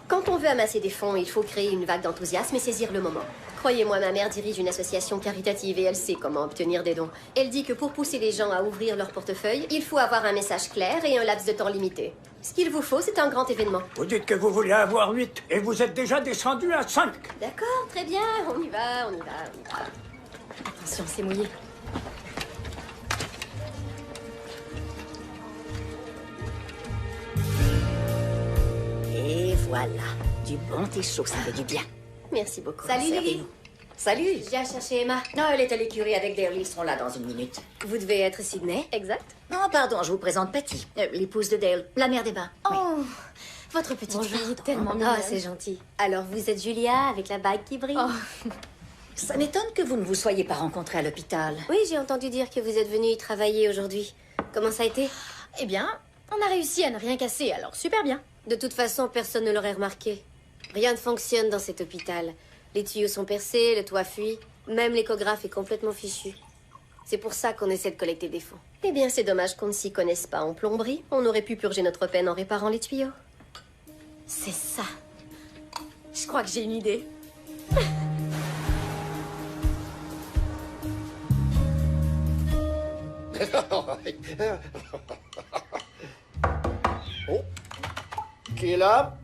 Quand on veut amasser des fonds, il faut créer une vague d'enthousiasme et saisir le moment. Croyez-moi, ma mère dirige une association caritative et elle sait comment obtenir des dons. Elle dit que pour pousser les gens à ouvrir leur portefeuille, il faut avoir un message clair et un laps de temps limité. Ce qu'il vous faut, c'est un grand événement. Vous dites que vous voulez avoir 8 et vous êtes déjà descendu à 5. D'accord, très bien, on y va, on y va, on y va. Attention, c'est mouillé. Et voilà. Du bon thé chaud, ça fait du bien. Merci beaucoup. Salut, Lily. Servez-nous. Salut. Je viens chercher Emma. Non, elle est à l'écurie avec Dale. Ils seront là dans une minute. Vous devez être Sydney, exact? Non, pardon, je vous présente Patty, l'épouse de Dale, la mère des bains. Oh, votre petite fille est tellement mignonne. Ah, c'est gentil. Alors, vous êtes Julia avec la bague qui brille? Ça m'étonne que vous ne vous soyez pas rencontrés à l'hôpital. Oui, j'ai entendu dire que vous êtes venu y travailler aujourd'hui. Comment ça a été? Eh bien, on a réussi à ne rien casser, alors super bien. De toute façon, personne ne l'aurait remarqué. Rien ne fonctionne dans cet hôpital. Les tuyaux sont percés, le toit fuit. Même l'échographe est complètement fichu. C'est pour ça qu'on essaie de collecter des fonds. Eh bien, c'est dommage qu'on ne s'y connaisse pas en plomberie. On aurait pu purger notre peine en réparant les tuyaux. C'est ça. Je crois que j'ai une idée. Oh. Qui est là?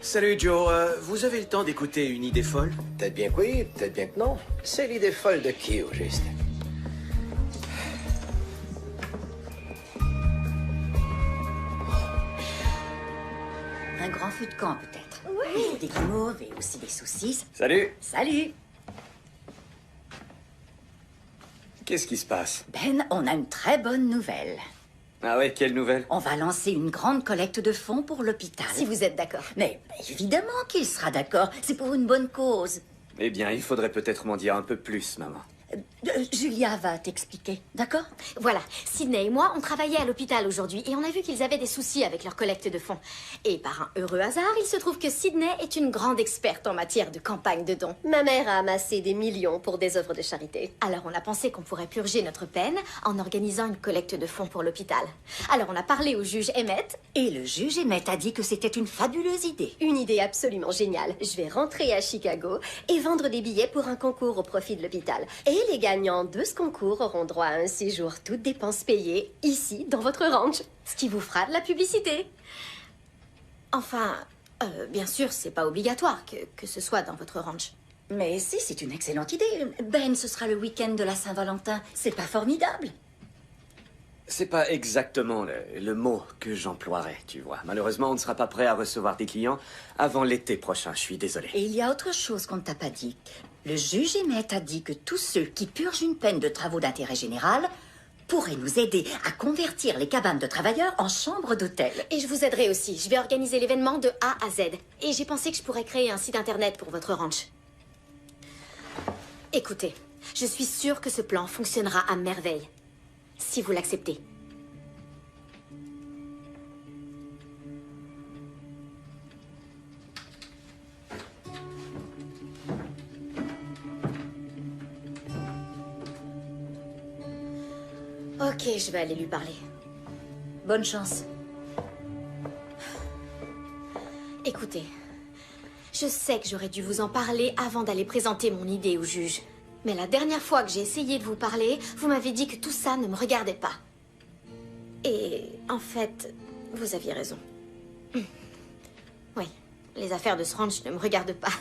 Salut Joe, vous avez le temps d'écouter une idée folle? Peut-être bien que oui, peut-être bien que non. C'est l'idée folle de qui, au juste? Un grand feu de camp, peut-être. Oui. Des guimauves et aussi des saucisses. Salut. Salut. Qu'est-ce qui se passe? Ben, on a une très bonne nouvelle. Ah ouais, quelle nouvelle? On va lancer une grande collecte de fonds pour l'hôpital. Si vous êtes d'accord. Mais évidemment qu'il sera d'accord. C'est pour une bonne cause. Eh bien, il faudrait peut-être m'en dire un peu plus, maman. Julia va t'expliquer, d'accord? Voilà, Sydney et moi, on travaillait à l'hôpital aujourd'hui et on a vu qu'ils avaient des soucis avec leur collecte de fonds. Et par un heureux hasard, il se trouve que Sydney est une grande experte en matière de campagne de dons. Ma mère a amassé des millions pour des œuvres de charité. Alors on a pensé qu'on pourrait purger notre peine en organisant une collecte de fonds pour l'hôpital. Alors on a parlé au juge Emmett. Et le juge Emmett a dit que c'était une fabuleuse idée. Une idée absolument géniale. Je vais rentrer à Chicago et vendre des billets pour un concours au profit de l'hôpital. Et les gagnants de ce concours auront droit à un séjour toutes dépenses payées, ici, dans votre ranch. Ce qui vous fera de la publicité. Enfin, bien sûr, c'est pas obligatoire que ce soit dans votre ranch. Mais si, c'est une excellente idée. Ben, ce sera le week-end de la Saint-Valentin. C'est pas formidable? C'est pas exactement le mot que j'emploierais, tu vois. Malheureusement, on ne sera pas prêt à recevoir des clients avant l'été prochain. Je suis désolé. Et il y a autre chose qu'on ne t'a pas dit. Le juge Emmett a dit que tous ceux qui purgent une peine de travaux d'intérêt général pourraient nous aider à convertir les cabanes de travailleurs en chambres d'hôtel. Et je vous aiderai aussi. Je vais organiser l'événement de A à Z. Et j'ai pensé que je pourrais créer un site internet pour votre ranch. Écoutez, je suis sûre que ce plan fonctionnera à merveille. Si vous l'acceptez. Ok, je vais aller lui parler. Bonne chance. Écoutez, je sais que j'aurais dû vous en parler avant d'aller présenter mon idée au juge. Mais la dernière fois que j'ai essayé de vous parler, vous m'avez dit que tout ça ne me regardait pas. Et en fait, vous aviez raison. Oui, les affaires de ce ranch ne me regardent pas.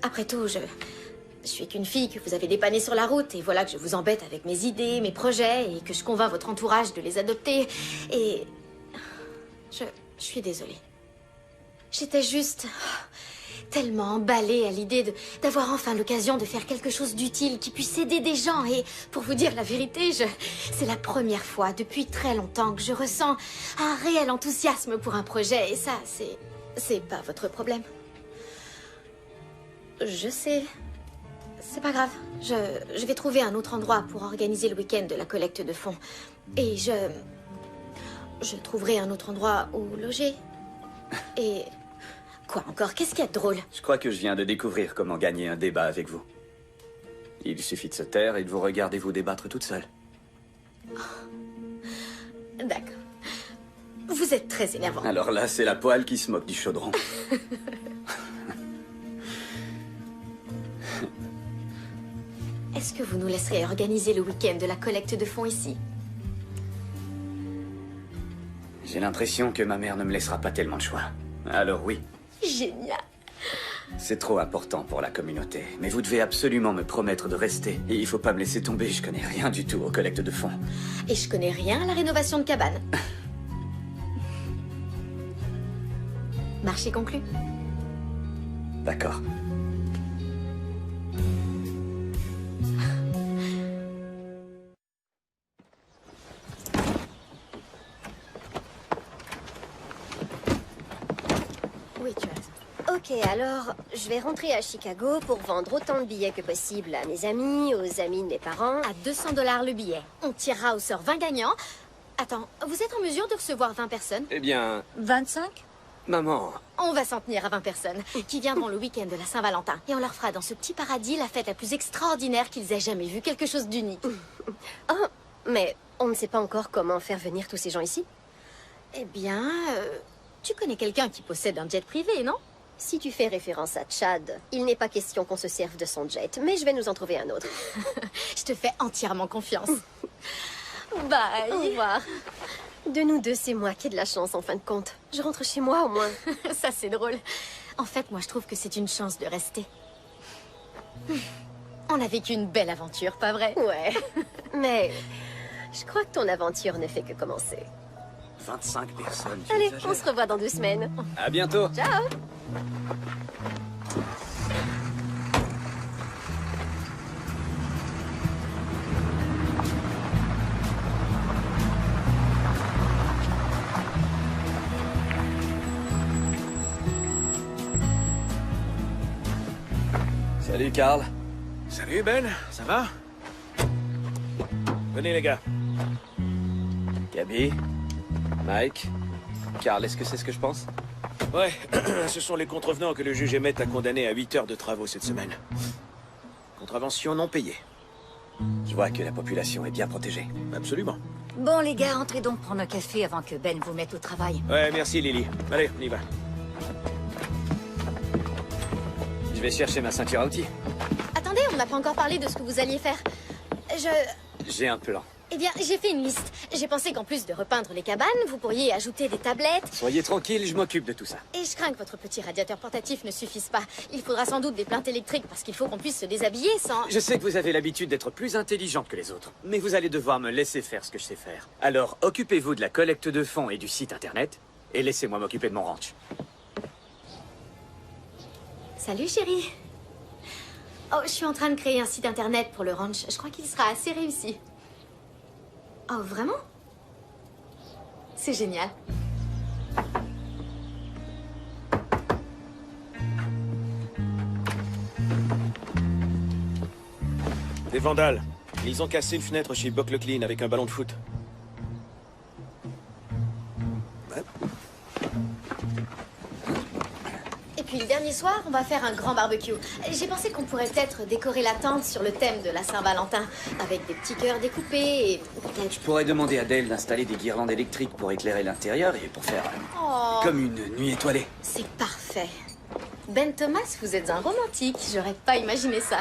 Après tout, je suis qu'une fille que vous avez dépannée sur la route, et voilà que je vous embête avec mes idées, mes projets, et que je convainc votre entourage de les adopter, et... Je suis désolée. J'étais juste tellement emballée à l'idée d'avoir enfin l'occasion de faire quelque chose d'utile qui puisse aider des gens, et pour vous dire la vérité, c'est la première fois depuis très longtemps que je ressens un réel enthousiasme pour un projet, et ça, c'est pas votre problème. Je sais. C'est pas grave. Je vais trouver un autre endroit pour organiser le week-end de la collecte de fonds. Et je trouverai un autre endroit où loger. Et... Quoi encore? Qu'est-ce qu'il y a de drôle? Je crois que je viens de découvrir comment gagner un débat avec vous. Il suffit de se taire et de vous regarder vous débattre toute seule. D'accord. Vous êtes très énervant. Alors là, c'est la poêle qui se moque du chaudron. Est-ce que vous nous laisserez organiser le week-end de la collecte de fonds ici? J'ai l'impression que ma mère ne me laissera pas tellement de choix. Alors oui. Génial. C'est trop important pour la communauté. Mais vous devez absolument me promettre de rester. Et il faut pas me laisser tomber, je connais rien du tout aux collectes de fonds. Et je connais rien à la rénovation de cabane. Marché conclu. D'accord. Oui, tu as raison. Ok, alors, je vais rentrer à Chicago pour vendre autant de billets que possible à mes amis, aux amis de mes parents. À 200 $ le billet. On tirera au sort 20 gagnants. Attends, vous êtes en mesure de recevoir 20 personnes? Eh bien... 25? Maman... On va s'en tenir à 20 personnes qui viendront le week-end de la Saint-Valentin. Et on leur fera dans ce petit paradis la fête la plus extraordinaire qu'ils aient jamais vue. Quelque chose d'unique. Oh, mais on ne sait pas encore comment faire venir tous ces gens ici. Eh bien, tu connais quelqu'un qui possède un jet privé, non? Si tu fais référence à Chad, il n'est pas question qu'on se serve de son jet, mais je vais nous en trouver un autre. Je te fais entièrement confiance. Bye. Au revoir. De nous deux, c'est moi qui ai de la chance en fin de compte. Je rentre chez moi au moins. Ça, c'est drôle. En fait, moi, je trouve que c'est une chance de rester. On a vécu une belle aventure, pas vrai? Ouais. Mais je crois que ton aventure ne fait que commencer. 25 personnes, tu Allez, exagères. on se revoit dans 2 semaines. À bientôt. Ciao. Salut, Carl. Salut, Ben. Ça va? Venez, les gars. Gabi. Mike. Carl, est-ce que c'est ce que je pense? Ouais, ce sont les contrevenants que le juge Emmett a condamnés à 8 heures de travaux cette semaine. Contravention non payée. Je vois que la population est bien protégée. Absolument. Bon, les gars, entrez donc prendre un café avant que Ben vous mette au travail. Ouais, merci, Lily. Allez, on y va. Je vais chercher ma ceinture à outils. Attendez, on n'a pas encore parlé de ce que vous alliez faire. J'ai un plan. Eh bien, j'ai fait une liste. J'ai pensé qu'en plus de repeindre les cabanes, vous pourriez ajouter des tablettes. Soyez tranquille, je m'occupe de tout ça. Et je crains que votre petit radiateur portatif ne suffise pas. Il faudra sans doute des plaintes électriques parce qu'il faut qu'on puisse se déshabiller sans... Je sais que vous avez l'habitude d'être plus intelligente que les autres, mais vous allez devoir me laisser faire ce que je sais faire. Alors, occupez-vous de la collecte de fonds et du site internet, et laissez-moi m'occuper de mon ranch. Salut, chérie. Oh, je suis en train de créer un site internet pour le ranch. Je crois qu'il sera assez réussi. Oh, vraiment? C'est génial. Des vandales. Ils ont cassé une fenêtre chez Buck Clean avec un ballon de foot. Et puis le dernier soir, on va faire un grand barbecue. J'ai pensé qu'on pourrait peut-être décorer la tente sur le thème de la Saint-Valentin, avec des petits cœurs découpés et peut-être... Je pourrais demander à Dale d'installer des guirlandes électriques pour éclairer l'intérieur et pour faire Oh, comme une nuit étoilée. c'est parfait. Ben Thomas, vous êtes un romantique. J'aurais pas imaginé ça.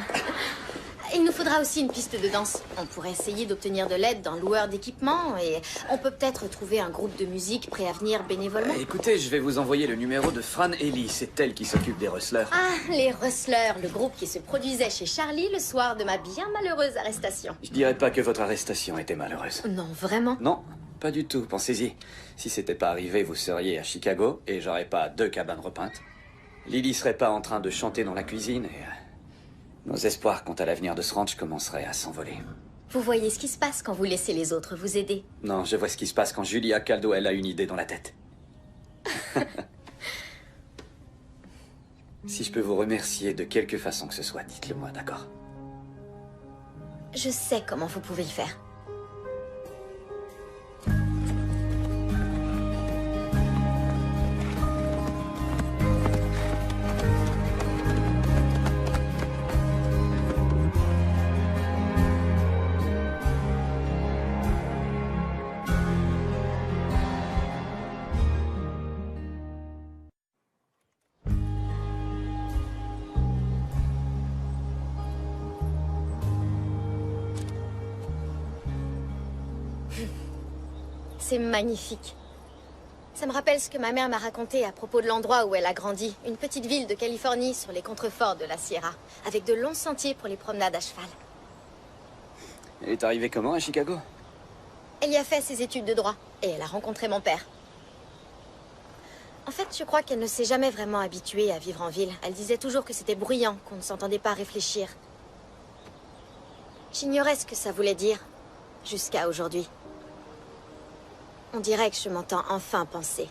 il nous faudra aussi une piste de danse. On pourrait essayer d'obtenir de l'aide d'un loueur d'équipement et on peut peut-être trouver un groupe de musique prêt à venir bénévolement. Écoutez, je vais vous envoyer le numéro de Fran Ellie. C'est elle qui s'occupe des rustlers. Ah, les Rustlers, le groupe qui se produisait chez Charlie le soir de ma bien malheureuse arrestation. Je dirais pas que votre arrestation était malheureuse. Non, vraiment? Non, pas du tout. Pensez-y. Si c'était pas arrivé, vous seriez à Chicago et j'aurais pas 2 cabanes repeintes. Lily serait pas en train de chanter dans la cuisine et... nos espoirs quant à l'avenir de ce ranch commenceraient à s'envoler. Vous voyez ce qui se passe quand vous laissez les autres vous aider. Non, je vois ce qui se passe quand Julia Caldwell a une idée dans la tête. Si je peux vous remercier de quelque façon que ce soit, dites-le moi, d'accord? Je sais comment vous pouvez le faire. C'est magnifique. Ça me rappelle ce que ma mère m'a raconté à propos de l'endroit où elle a grandi. Une petite ville de Californie sur les contreforts de la Sierra, avec de longs sentiers pour les promenades à cheval. Elle est arrivée comment à Chicago? Elle y a fait ses études de droit, et elle a rencontré mon père. En fait, je crois qu'elle ne s'est jamais vraiment habituée à vivre en ville. Elle disait toujours que c'était bruyant, qu'on ne s'entendait pas réfléchir. J'ignorais ce que ça voulait dire, jusqu'à aujourd'hui. On dirait que je m'entends enfin penser.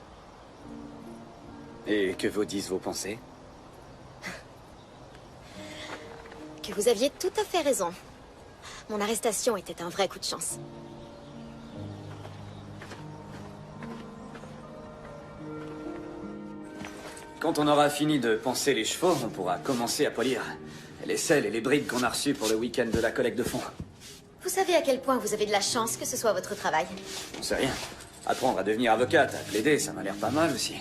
Et que vous disent vos pensées? Que vous aviez tout à fait raison. Mon arrestation était un vrai coup de chance. Quand on aura fini de panser les chevaux, on pourra commencer à polir les selles et les brides qu'on a reçues pour le week-end de la collecte de fonds. Vous savez à quel point vous avez de la chance que ce soit votre travail. On sait rien. Apprendre à devenir avocate, à plaider, ça m'a l'air pas mal aussi.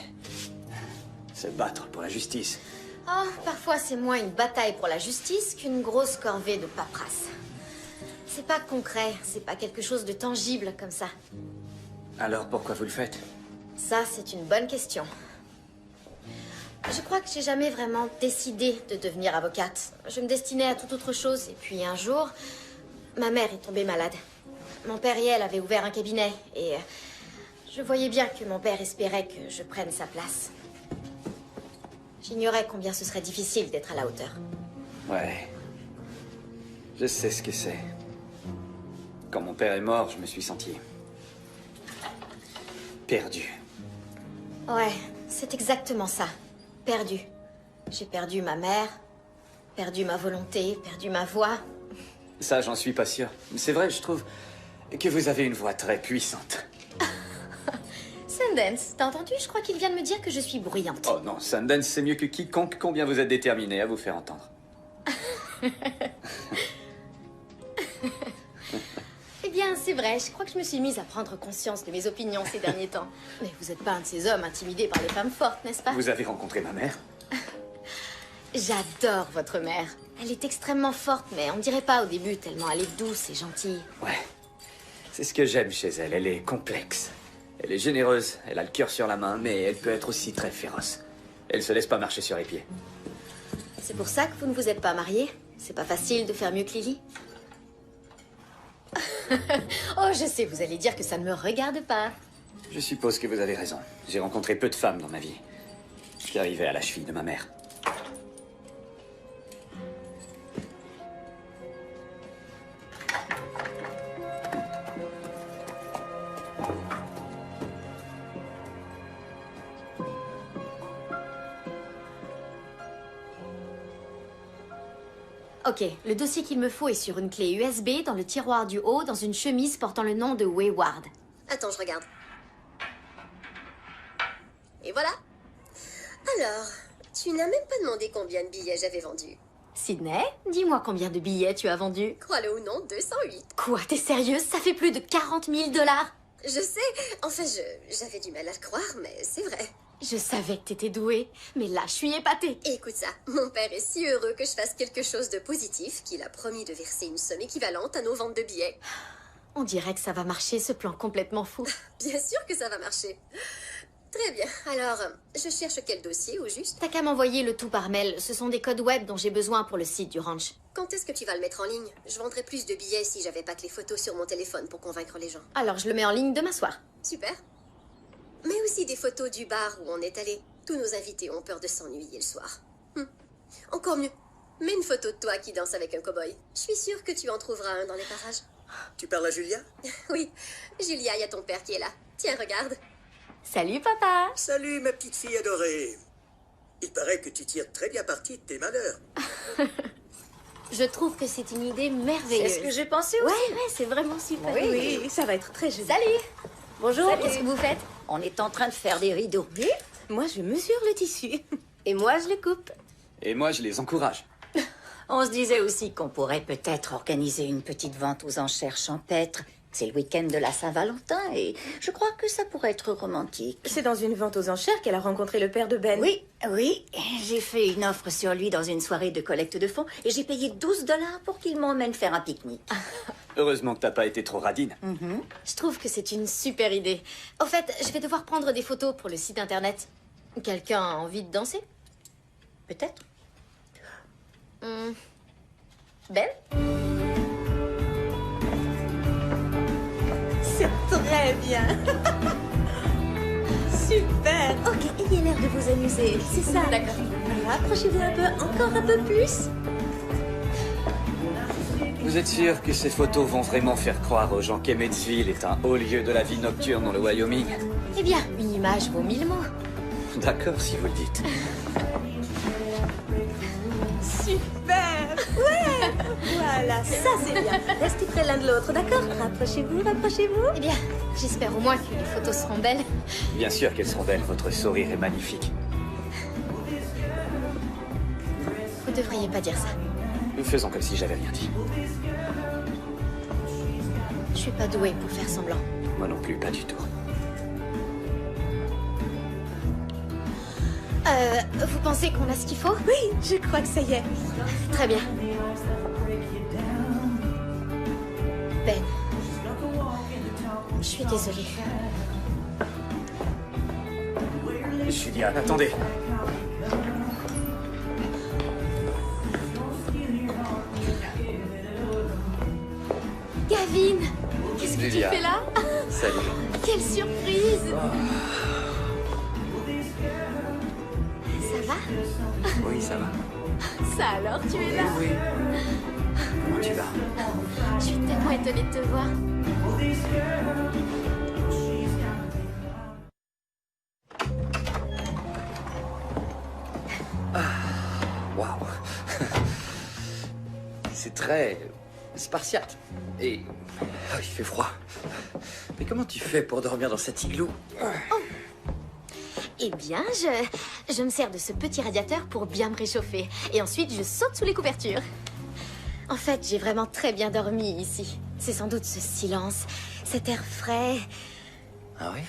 Se battre pour la justice. Oh, parfois c'est moins une bataille pour la justice qu'une grosse corvée de paperasse. C'est pas concret, c'est pas quelque chose de tangible comme ça. Alors pourquoi vous le faites? Ça, c'est une bonne question. Je crois que j'ai jamais vraiment décidé de devenir avocate. Je me destinais à toute autre chose, et puis un jour, ma mère est tombée malade. Mon père et elle avaient ouvert un cabinet, et je voyais bien que mon père espérait que je prenne sa place. J'ignorais combien ce serait difficile d'être à la hauteur. Ouais. Je sais ce que c'est. Quand mon père est mort, je me suis senti... perdu. Ouais, c'est exactement ça. Perdu. J'ai perdu ma mère, perdu ma volonté, perdu ma voix. Ça, j'en suis pas sûr. C'est vrai, je trouve que vous avez une voix très puissante. Sundance, t'as entendu? Je crois qu'il vient de me dire que je suis bruyante. Oh non, Sundance, c'est mieux que quiconque. Combien vous êtes déterminé à vous faire entendre. Eh bien, c'est vrai, je crois que je me suis mise à prendre conscience de mes opinions ces derniers temps. Mais vous n'êtes pas un de ces hommes intimidés par les femmes fortes, n'est-ce pas? Vous avez rencontré ma mère? J'adore votre mère. Elle est extrêmement forte, mais on ne dirait pas au début, tellement elle est douce et gentille. Ouais. C'est ce que j'aime chez elle. Elle est complexe. Elle est généreuse, elle a le cœur sur la main, mais elle peut être aussi très féroce. Elle se laisse pas marcher sur les pieds. C'est pour ça que vous ne vous êtes pas mariés? C'est pas facile de faire mieux que Lily? Oh, je sais, vous allez dire que ça ne me regarde pas. Je suppose que vous avez raison. J'ai rencontré peu de femmes dans ma vie qui arrivaient à la cheville de ma mère. Ok, le dossier qu'il me faut est sur une clé USB dans le tiroir du haut dans une chemise portant le nom de Wayward. Attends, je regarde. Et voilà. Alors, tu n'as même pas demandé combien de billets j'avais vendus. Sydney, dis-moi combien de billets tu as vendus. Crois-le ou non, 208. Quoi, t'es sérieuse? Ça fait plus de 40 000 $. Je sais. Enfin, j'avais du mal à le croire, mais c'est vrai. Je savais que t'étais douée, mais là, je suis épatée. Écoute ça, mon père est si heureux que je fasse quelque chose de positif qu'il a promis de verser une somme équivalente à nos ventes de billets. On dirait que ça va marcher, ce plan complètement fou. Bien sûr que ça va marcher. Très bien, alors, je cherche quel dossier au juste? T'as qu'à m'envoyer le tout par mail. Ce sont des codes web dont j'ai besoin pour le site du ranch. Quand est-ce que tu vas le mettre en ligne? Je vendrais plus de billets si j'avais pas que les photos sur mon téléphone pour convaincre les gens. Alors, je le mets en ligne demain soir. Super. Mais aussi des photos du bar où on est allé. Tous nos invités ont peur de s'ennuyer le soir. Encore mieux. Mets une photo de toi qui danse avec un cow-boy. Je suis sûre que tu en trouveras un dans les parages. Tu parles à Julia? Oui. Julia, il y a ton père qui est là. Tiens, regarde. Salut, papa. Salut, ma petite fille adorée. Il paraît que tu tires très bien parti de tes malheurs. Je trouve que c'est une idée merveilleuse. C'est ce que j'ai pensé aussi. Ouais, c'est vraiment super. Oui, ça va être très joli. Salut. Bonjour. Qu'est-ce que vous faites? On est en train de faire des rideaux. Oui, moi je mesure le tissu. Et moi, je le coupe. Et moi, je les encourage. On se disait aussi qu'on pourrait peut-être organiser une petite vente aux enchères champêtres. C'est le week-end de la Saint-Valentin et je crois que ça pourrait être romantique. C'est dans une vente aux enchères qu'elle a rencontré le père de Ben. Oui, j'ai fait une offre sur lui dans une soirée de collecte de fonds et j'ai payé 12 $ pour qu'il m'emmène faire un pique-nique. Heureusement que t'as pas été trop radine. Je trouve que c'est une super idée. Au fait, je vais devoir prendre des photos pour le site internet. Quelqu'un a envie de danser? Peut-être. Ben? C'est très bien. Super. Ok, ayez l'air de vous amuser. C'est ça. D'accord. Approchez-vous un peu, encore un peu plus. Vous êtes sûr que ces photos vont vraiment faire croire aux gens qu'Emmetsville est un haut lieu de la vie nocturne dans le Wyoming? Eh bien, une image vaut 1000 mots. D'accord, si vous le dites. Super. Ouais. Voilà, ça c'est bien. Restez près l'un de l'autre, d'accord? Rapprochez-vous, rapprochez-vous. Eh bien, j'espère au moins que les photos seront belles. Bien sûr qu'elles seront belles, votre sourire est magnifique. Vous devriez pas dire ça. Faisons comme si j'avais rien dit. Je suis pas douée pour faire semblant. Moi non plus, pas du tout. Vous pensez qu'on a ce qu'il faut? Oui, je crois que ça y est. Très bien. Ben, je suis désolée. Julia, attendez. Gavin, qu'est-ce que Julia. tu fais là? Salut. Quelle surprise! Ça va? Oui, ça va. Ça alors, tu es là? Oui. Comment tu vas? Je suis tellement étonnée de te voir. Waouh. C'est très spartiate. Et il fait froid. Mais comment tu fais pour dormir dans cet igloo? Eh bien, je me sers de ce petit radiateur pour bien me réchauffer. Et ensuite, je saute sous les couvertures. En fait, j'ai vraiment très bien dormi ici. C'est sans doute ce silence, cet air frais. Ah oui?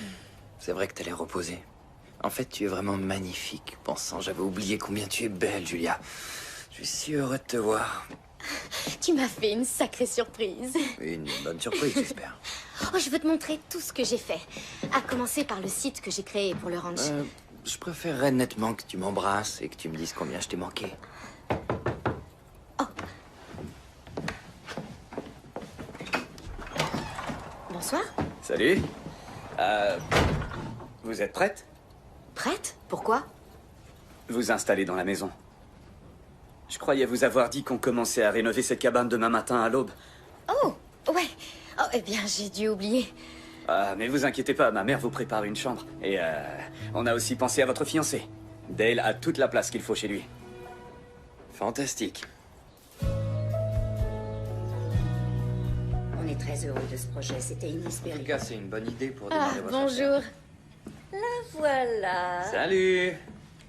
C'est vrai que t'as l'air reposée. En fait, tu es vraiment magnifique. Pensant, j'avais oublié combien tu es belle, Julia. Je suis si heureux de te voir. Tu m'as fait une sacrée surprise. Une bonne surprise, j'espère. Oh, je veux te montrer tout ce que j'ai fait. À commencer par le site que j'ai créé pour le ranch. Je préférerais nettement que tu m'embrasses et que tu me dises combien je t'ai manqué. Bonsoir. Salut. Vous êtes prête? Prête? Pourquoi? Vous installer dans la maison. Je croyais vous avoir dit qu'on commençait à rénover cette cabane demain matin à l'aube. Oh, ouais. Oh, eh bien, j'ai dû oublier. Ah, mais vous inquiétez pas, ma mère vous prépare une chambre. Et on a aussi pensé à votre fiancé. Dale a toute la place qu'il faut chez lui. Fantastique. On est très heureux de ce projet, c'était En inespéré. tout cas, c'est une bonne idée pour Ah, démarrer votre bonjour. affaire. La voilà. Salut.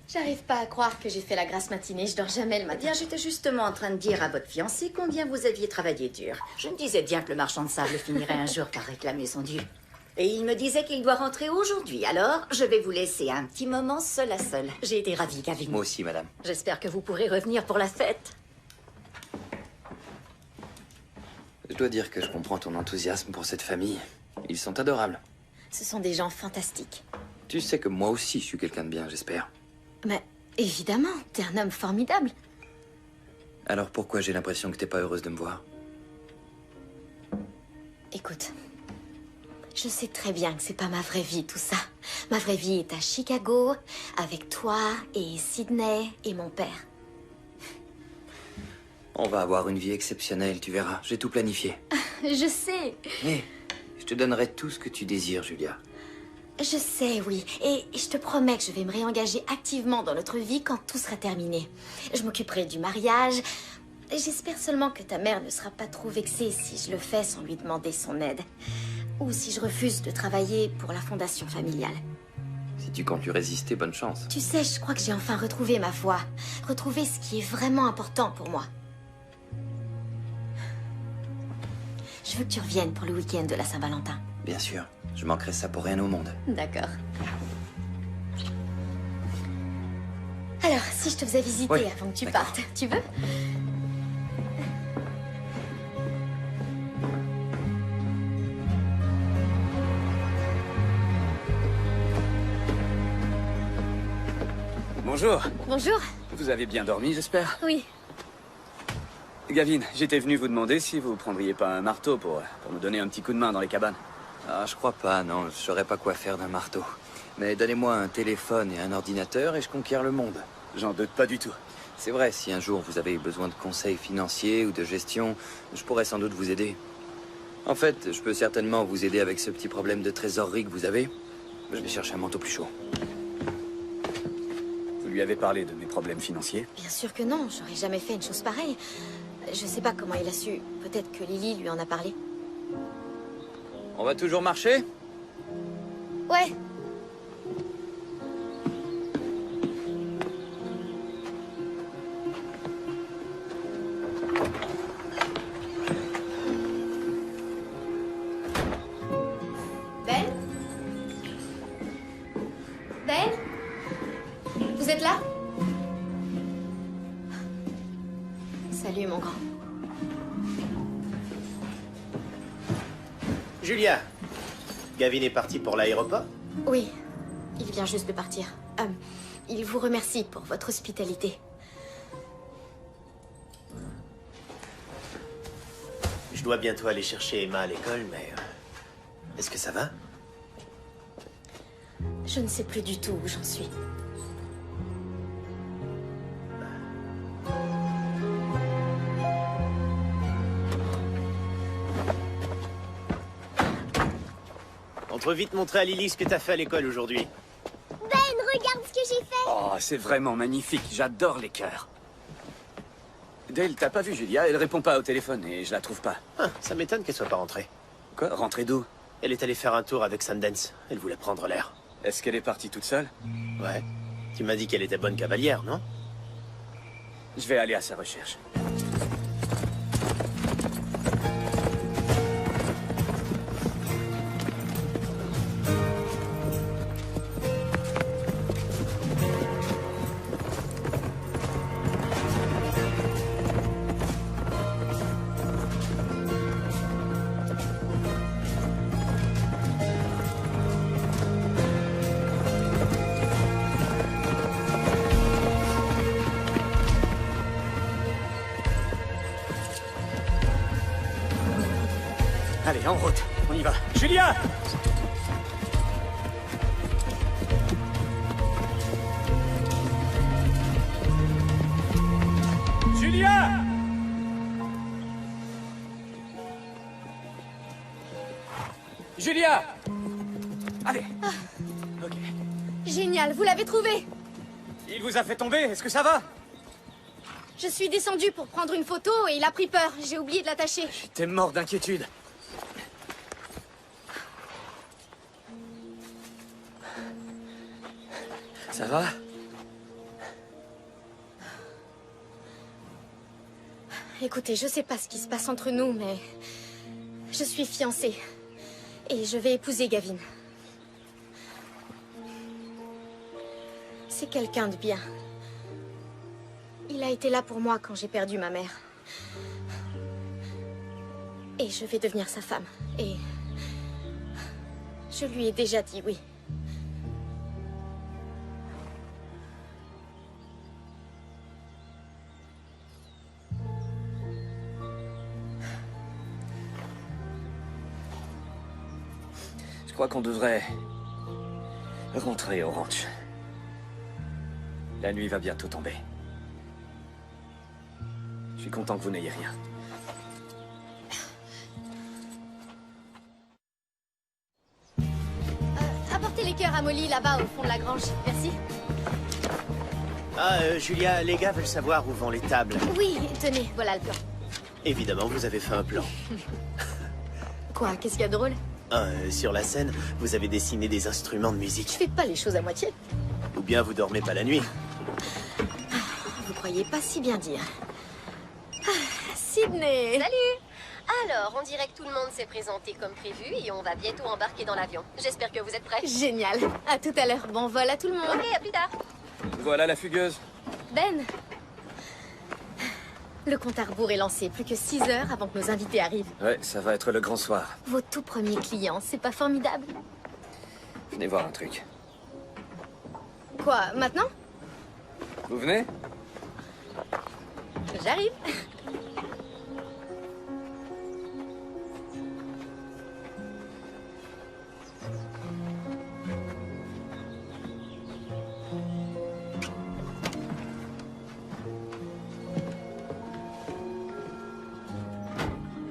J'arrive pas à croire que j'ai fait la grasse matinée. Je dors jamais le Eh matin. bien, j'étais justement en train de dire à votre fiancé combien vous aviez travaillé dur. Je me disais bien que le marchand de sable finirait un jour par réclamer son dû. Et il me disait qu'il doit rentrer aujourd'hui. Alors, je vais vous laisser un petit moment seul à seul. J'ai été ravie, Gavin. Moi aussi, madame. J'espère que vous pourrez revenir pour la fête. Je dois dire que je comprends ton enthousiasme pour cette famille. Ils sont adorables. Ce sont des gens fantastiques. Tu sais que moi aussi, je suis quelqu'un de bien, j'espère. Mais évidemment, t'es un homme formidable. Alors pourquoi j'ai l'impression que t'es pas heureuse de me voir? Écoute, je sais très bien que c'est pas ma vraie vie, tout ça. Ma vraie vie est à Chicago, avec toi et Sydney et mon père. On va avoir une vie exceptionnelle, tu verras. J'ai tout planifié. Je sais. Mais je te donnerai tout ce que tu désires, Julia. Je sais, oui. Et je te promets que je vais me réengager activement dans notre vie quand tout sera terminé. Je m'occuperai du mariage. J'espère seulement que ta mère ne sera pas trop vexée si je le fais sans lui demander son aide. Ou si je refuse de travailler pour la fondation familiale. Si tu comptes lui résister, bonne chance. Tu sais, je crois que j'ai enfin retrouvé ma voie. Retrouvé ce qui est vraiment important pour moi. Je veux que tu reviennes pour le week-end de la Saint-Valentin. Bien sûr. Je manquerai ça pour rien au monde. D'accord. Alors, si je te faisais visiter Oui, avant que tu d'accord. partes, tu veux? Bonjour. Bonjour. Vous avez bien dormi, j'espère? Oui. Gavin, j'étais venu vous demander si vous prendriez pas un marteau pour me donner un petit coup de main dans les cabanes. Ah, je crois pas, non. Je saurais pas quoi faire d'un marteau. Mais donnez-moi un téléphone et un ordinateur et je conquiers le monde. J'en doute pas du tout. C'est vrai, si un jour vous avez besoin de conseils financiers ou de gestion, je pourrais sans doute vous aider. En fait, je peux certainement vous aider avec ce petit problème de trésorerie que vous avez. Je vais chercher un manteau plus chaud. Vous lui avez parlé de mes problèmes financiers? Bien sûr que non, j'aurais jamais fait une chose pareille. Je sais pas comment il a su. Peut-être que Lily lui en a parlé. On va toujours marcher? Ouais. Ben? Ben? Vous êtes là? Salut, mon grand. Julia, Gavin est parti pour l'aéroport? Oui, il vient juste de partir. Il vous remercie pour votre hospitalité. Je dois bientôt aller chercher Emma à l'école, mais... est-ce que ça va? Je ne sais plus du tout où j'en suis. On te veut vite montrer à Lily ce que t'as fait à l'école aujourd'hui. Ben, regarde ce que j'ai fait. Oh, c'est vraiment magnifique. J'adore les cœurs. Dale, t'as pas vu Julia? Elle répond pas au téléphone et je la trouve pas. Ah, ça m'étonne qu'elle soit pas rentrée. Quoi? Rentrée d'où? Elle est allée faire un tour avec Sundance. Elle voulait prendre l'air. Est-ce qu'elle est partie toute seule? Ouais. Tu m'as dit qu'elle était bonne cavalière, non? Je vais aller à sa recherche. Allez, en route. On y va. Julia! Julia! Julia! Allez. Ok. Génial, vous l'avez trouvé. Il vous a fait tomber, est-ce que ça va? Je suis descendue pour prendre une photo et il a pris peur. J'ai oublié de l'attacher. J'étais mort d'inquiétude. Ça va? Écoutez, je sais pas ce qui se passe entre nous, mais... je suis fiancée. Et je vais épouser Gavin. C'est quelqu'un de bien. Il a été là pour moi quand j'ai perdu ma mère. Et je vais devenir sa femme. Et je lui ai déjà dit oui. Je crois qu'on devrait rentrer au ranch. La nuit va bientôt tomber. Je suis content que vous n'ayez rien. Apportez les cœurs à Molly là-bas au fond de la grange. Merci. Ah, Julia, les gars veulent savoir où vont les tables. Oui, tenez, voilà le plan. Évidemment, vous avez fait un plan. Quoi, qu'est-ce qu'il y a de drôle? Sur la scène, vous avez dessiné des instruments de musique. Faites pas les choses à moitié. Ou bien vous dormez pas la nuit. Vous croyez pas si bien dire. Sydney! Salut! Alors, on dirait que tout le monde s'est présenté comme prévu et on va bientôt embarquer dans l'avion. J'espère que vous êtes prêts. Génial. À tout à l'heure. Bon vol à tout le monde. Ok, à plus tard. Voilà la fugueuse. Ben! Le compte à rebours est lancé. Plus que 6 heures avant que nos invités arrivent. Ouais, ça va être le grand soir. Vos tout premiers clients, c'est pas formidable? Venez voir un truc. Quoi, maintenant? Vous venez? J'arrive.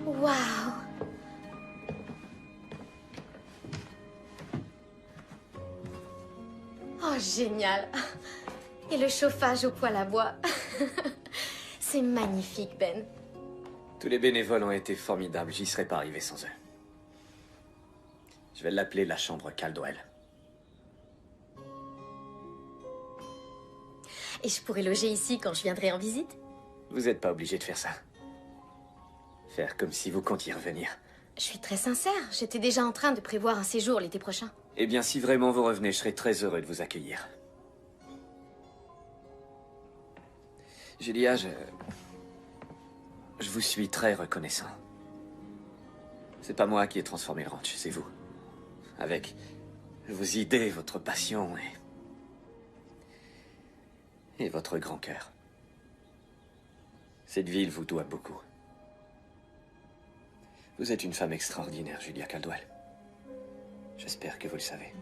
Waouh! Oh, génial! Et le chauffage au poêle à bois. C'est magnifique, Ben. Tous les bénévoles ont été formidables. J'y serais pas arrivé sans eux. Je vais l'appeler la chambre Caldwell. Et je pourrais loger ici quand je viendrai en visite? Vous n'êtes pas obligé de faire ça. Faire comme si vous comptiez revenir. Je suis très sincère. J'étais déjà en train de prévoir un séjour l'été prochain. Eh bien, si vraiment vous revenez, je serai très heureux de vous accueillir. Julia, je vous suis très reconnaissant. C'est pas moi qui ai transformé le ranch, c'est vous. Avec vos idées, votre passion et votre grand cœur. Cette ville vous doit beaucoup. Vous êtes une femme extraordinaire, Julia Caldwell. J'espère que vous le savez.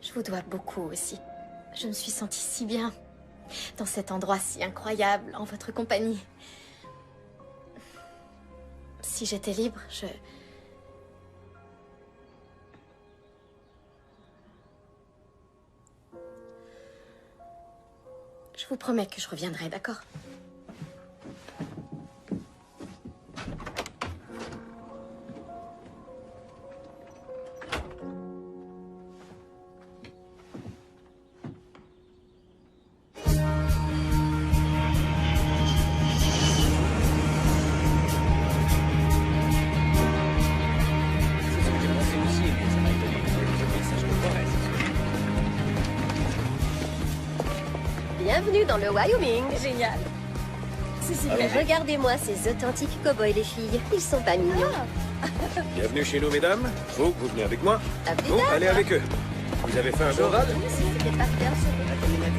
Je vous dois beaucoup aussi. Je me suis sentie si bien, dans cet endroit si incroyable, en votre compagnie. Si j'étais libre, Je vous promets que je reviendrai, d'accord? Bienvenue dans le Wyoming. Génial. C'est super. Regardez-moi ces authentiques cow-boys, les filles. Ils sont pas mignons. Bienvenue chez nous, mesdames. Vous venez avec moi. À plus Vous, tard. allez avec eux. Vous avez fait un bon rad? C'était parfait,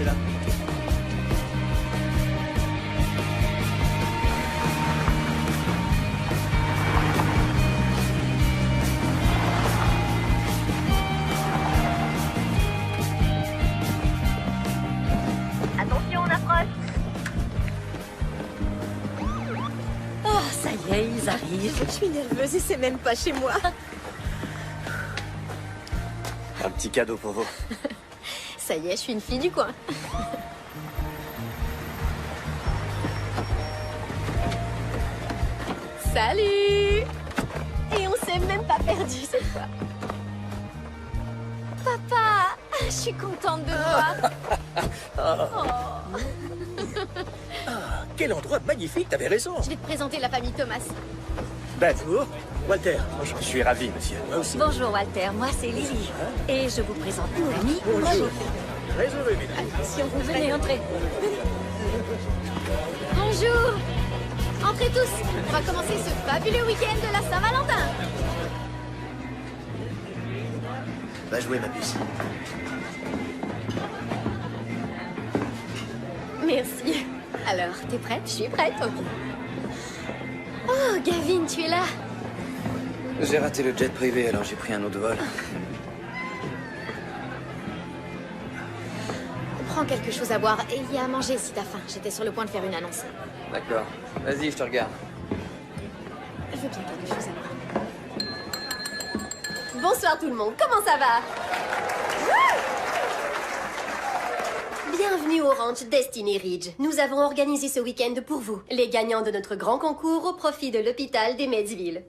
là. Attention, on approche. Oh, ça y est, ils arrivent. Je suis nerveuse et c'est même pas chez moi. Un petit cadeau pour vous. Ça y est, je suis une fille du coin. Salut! Et on s'est même pas perdu cette fois. Papa, je suis contente de toi. Quel endroit magnifique, t'avais raison. Je vais te présenter la famille Thomas. Bonjour. Walter. Je suis ravi, monsieur. Moi aussi. Bonjour Walter, moi c'est Lily. Et je vous présente mon ami. Bonjour. Très heureux, mesdames. Si on vous venez entrer. Bonjour. Entrez tous. On va commencer ce fabuleux week-end de la Saint-Valentin. Va jouer, ma puce. Merci. Alors, t'es prête? Je suis prête, ok. Oh, Gavin, tu es là? J'ai raté le jet privé, alors j'ai pris un autre vol. Prends quelque chose à boire et il y a à manger si t'as faim. J'étais sur le point de faire une annonce. D'accord. Vas-y, je te regarde. Je veux bien quelque chose à boire. Bonsoir tout le monde, comment ça va? Bienvenue au ranch Destiny Ridge. Nous avons organisé ce week-end pour vous, les gagnants de notre grand concours au profit de l'hôpital des Medsville.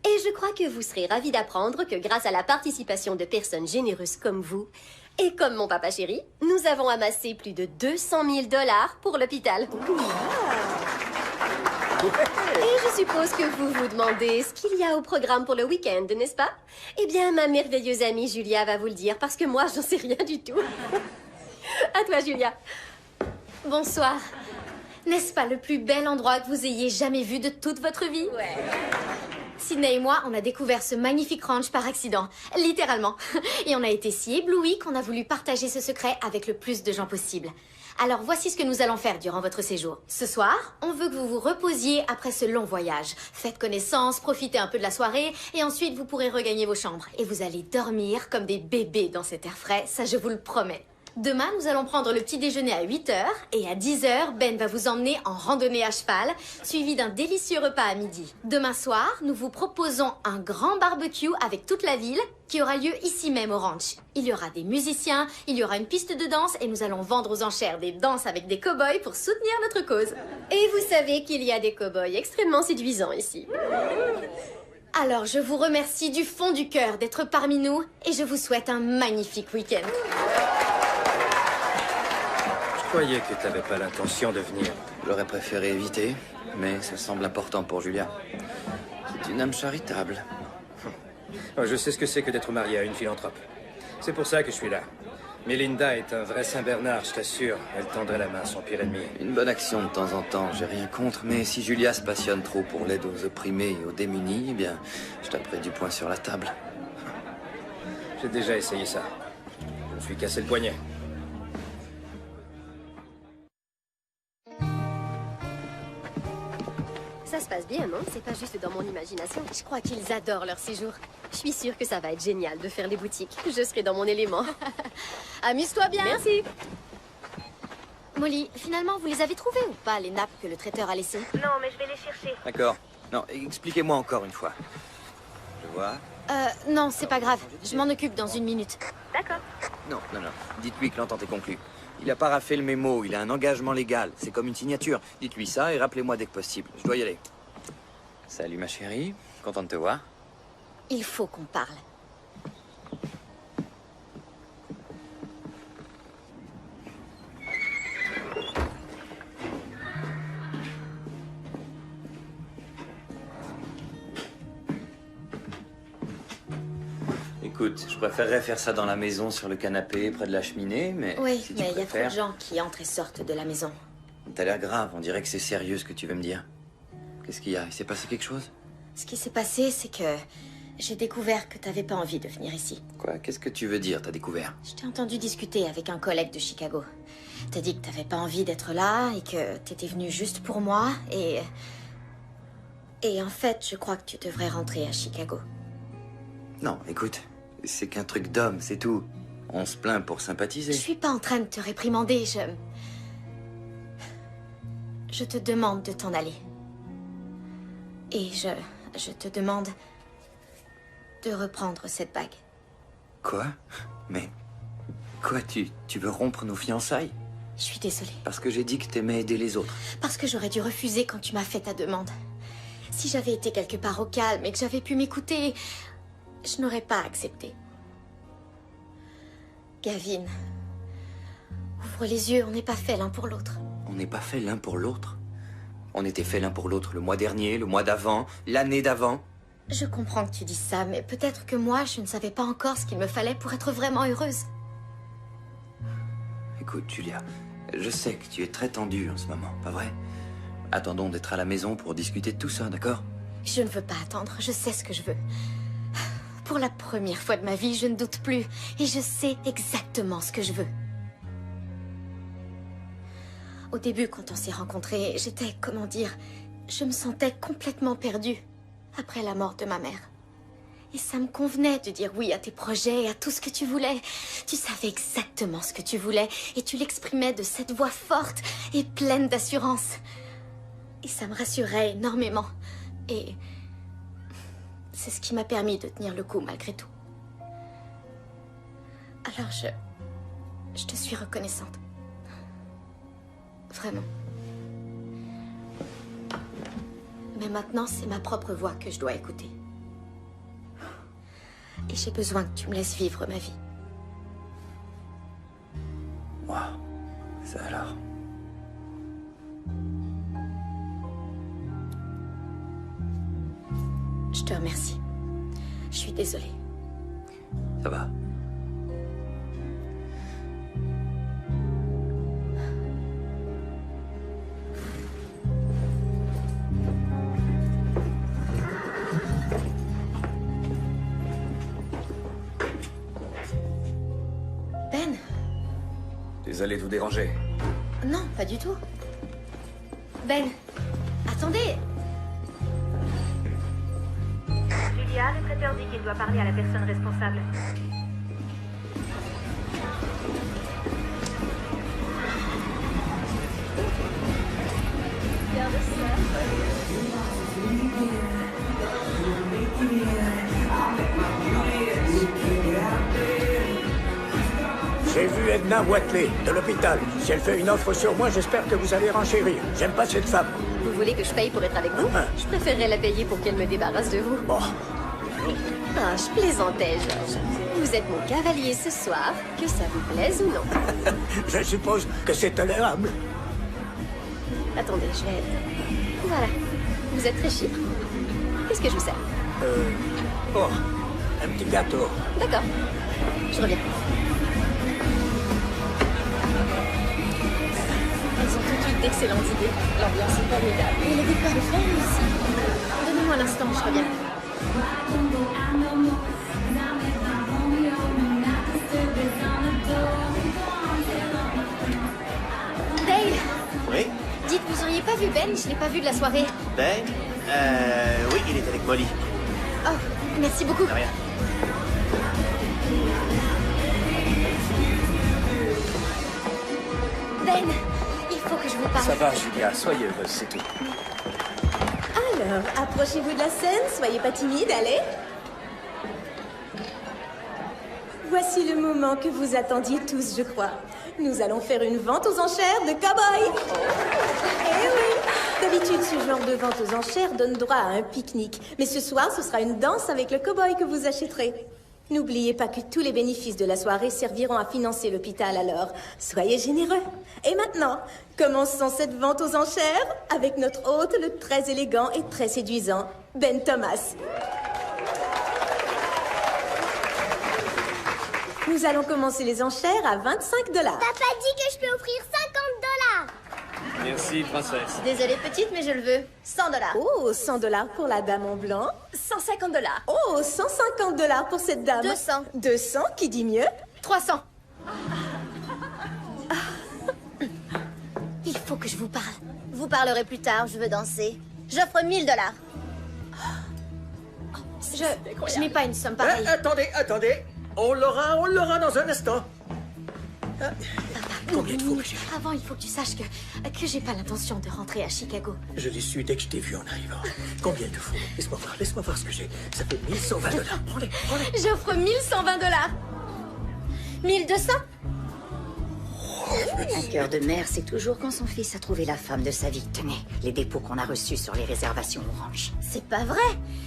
Et je crois que vous serez ravis d'apprendre que grâce à la participation de personnes généreuses comme vous, et comme mon papa chéri, nous avons amassé plus de 200 000 $ pour l'hôpital. Et je suppose que vous vous demandez ce qu'il y a au programme pour le week-end, n'est-ce pas? Eh bien, ma merveilleuse amie Julia va vous le dire, parce que moi, j'en sais rien du tout. À toi, Julia. Bonsoir. N'est-ce pas le plus bel endroit que vous ayez jamais vu de toute votre vie? Ouais. Sydney et moi, on a découvert ce magnifique ranch par accident, littéralement. Et on a été si éblouis qu'on a voulu partager ce secret avec le plus de gens possible. Alors voici ce que nous allons faire durant votre séjour. Ce soir, on veut que vous vous reposiez après ce long voyage. Faites connaissance, profitez un peu de la soirée, et ensuite vous pourrez regagner vos chambres. Et vous allez dormir comme des bébés dans cet air frais, ça je vous le promets. Demain, nous allons prendre le petit déjeuner à 8 h et à 10 h, Ben va vous emmener en randonnée à cheval, suivi d'un délicieux repas à midi. Demain soir, nous vous proposons un grand barbecue avec toute la ville qui aura lieu ici même au ranch. Il y aura des musiciens, il y aura une piste de danse et nous allons vendre aux enchères des danses avec des cow-boys pour soutenir notre cause. Et vous savez qu'il y a des cow-boys extrêmement séduisants ici. Alors, je vous remercie du fond du cœur d'être parmi nous et je vous souhaite un magnifique week-end. Je croyais que t'avais pas l'intention de venir. J'aurais préféré éviter, mais ça semble important pour Julia. C'est une âme charitable. Oh, je sais ce que c'est que d'être marié à une philanthrope. C'est pour ça que je suis là. Melinda est un vrai Saint-Bernard, je t'assure. Elle tendrait la main à son pire ennemi. Une bonne action de temps en temps, j'ai rien contre, mais si Julia se passionne trop pour l'aide aux opprimés et aux démunis, eh bien, je taperai du poing sur la table. J'ai déjà essayé ça. Je me suis cassé le poignet. Ça se passe bien, non? C'est pas juste dans mon imagination. Je crois qu'ils adorent leur séjour. Je suis sûre que ça va être génial de faire les boutiques. Je serai dans mon élément. Amuse-toi bien. Merci. Molly, finalement, vous les avez trouvées ou pas, les nappes que le traiteur a laissées? Non, mais je vais les chercher. D'accord. Non, expliquez-moi encore une fois. Je vois. Non, c'est pas grave. Je m'en occupe dans une minute. D'accord. Non. Dites-lui que l'entente est conclue. Il a paraphé le mémo, il a un engagement légal. C'est comme une signature. Dites-lui ça et rappelez-moi dès que possible. Je dois y aller. Salut ma chérie, content de te voir. Il faut qu'on parle. Écoute, je préférerais faire ça dans la maison, sur le canapé, près de la cheminée, mais... Oui, si tu mais il y a trop de préfères... gens qui entrent et sortent de la maison. T'as l'air grave, on dirait que c'est sérieux ce que tu veux me dire. Qu'est-ce qu'il y a? Il s'est passé quelque chose? Ce qui s'est passé, c'est que j'ai découvert que t'avais pas envie de venir ici. Quoi? Qu'est-ce que tu veux dire, t'as découvert? Je t'ai entendu discuter avec un collègue de Chicago. T'as dit que t'avais pas envie d'être là et que t'étais venu juste pour moi et... Et en fait, je crois que tu devrais rentrer à Chicago. Non, écoute, c'est qu'un truc d'homme, c'est tout. On se plaint pour sympathiser. Je suis pas en train de te réprimander, Je te demande de t'en aller. Et je te demande de reprendre cette bague. Quoi? Mais... Quoi, tu veux rompre nos fiançailles? Je suis désolée. Parce que j'ai dit que t'aimais aider les autres. Parce que j'aurais dû refuser quand tu m'as fait ta demande. Si j'avais été quelque part au calme et que j'avais pu m'écouter, je n'aurais pas accepté. Gavin, ouvre les yeux, on n'est pas fait l'un pour l'autre. On n'est pas fait l'un pour l'autre? On était faits l'un pour l'autre le mois dernier, le mois d'avant, l'année d'avant. Je comprends que tu dises ça, mais peut-être que moi, je ne savais pas encore ce qu'il me fallait pour être vraiment heureuse. Écoute, Julia, je sais que tu es très tendue en ce moment, pas vrai? Attendons d'être à la maison pour discuter de tout ça, d'accord? Je ne veux pas attendre, je sais ce que je veux. Pour la première fois de ma vie, je ne doute plus. Et je sais exactement ce que je veux. Au début, quand on s'est rencontrés, j'étais, comment dire, je me sentais complètement perdue après la mort de ma mère. Et ça me convenait de dire oui à tes projets, à tout ce que tu voulais. Tu savais exactement ce que tu voulais et tu l'exprimais de cette voix forte et pleine d'assurance. Et ça me rassurait énormément. Et c'est ce qui m'a permis de tenir le coup malgré tout. Alors je te suis reconnaissante. Vraiment. Mais maintenant, c'est ma propre voix que je dois écouter. Et j'ai besoin que tu me laisses vivre ma vie. Waouh, ça alors. Je te remercie. Je suis désolée. Ça va. Ben? Désolé de vous déranger. Non, pas du tout. Ben, attendez. Julia, le traiteur dit qu'il doit parler à la personne responsable. J'ai vu Edna Watley, de l'hôpital. Si elle fait une offre sur moi, j'espère que vous allez renchérir. J'aime pas cette femme. Vous voulez que je paye pour être avec vous? Je préférerais la payer pour qu'elle me débarrasse de vous. Bon. Ah, je plaisantais, George. Vous êtes mon cavalier ce soir, que ça vous plaise ou non. Je suppose que c'est tolérable. Attendez, je vais... Voilà. Vous êtes très chic. Qu'est-ce que je vous sers? Oh, un petit gâteau. D'accord. Je reviens. Elles ont tout de suite d'excellentes idées. L'ambiance est formidable. Et le décor est fabuleux aussi. Donnez-moi un instant, je reviens. Dale! Oui? Dites, vous auriez pas vu Ben? Je l'ai pas vu de la soirée. Ben? Oui, il est avec Molly. Oh, merci beaucoup. De rien. Ben, il faut que je vous parle. Ça va, Julia, soyez heureuse, c'est tout. Alors, approchez-vous de la scène, soyez pas timide, allez. Voici le moment que vous attendiez tous, je crois. Nous allons faire une vente aux enchères de cow-boys. Eh oui, d'habitude, ce genre de vente aux enchères donne droit à un pique-nique. Mais ce soir, ce sera une danse avec le cow-boy que vous achèterez. N'oubliez pas que tous les bénéfices de la soirée serviront à financer l'hôpital, alors soyez généreux. Et maintenant, commençons cette vente aux enchères avec notre hôte, le très élégant et très séduisant, Ben Thomas. Nous allons commencer les enchères à 25 $. T'as pas dit que je peux offrir 50 $? Merci, princesse. Désolée petite, mais je le veux. 100 $. Oh, 100 $ pour la dame en blanc. 150 $. Oh, 150 $ pour cette dame. 200. 200, qui dit mieux? 300. Il faut que je vous parle. Vous parlerez plus tard, je veux danser. J'offre 1000 $. Je n'ai pas une somme pareille. Attendez. On l'aura dans un instant. Combien de fois, ma chérie? Avant, il faut que tu saches que j'ai pas l'intention de rentrer à Chicago. Je l'ai su dès que je t'ai vu en arrivant. Combien de fois? Laisse-moi voir ce que j'ai. Ça fait 1120 $. Prends-les. J'offre 1120 $. 1200? Un cœur de mère, c'est toujours quand son fils a trouvé la femme de sa vie. Tenez, les dépôts qu'on a reçus sur les réservations orange. C'est pas vrai.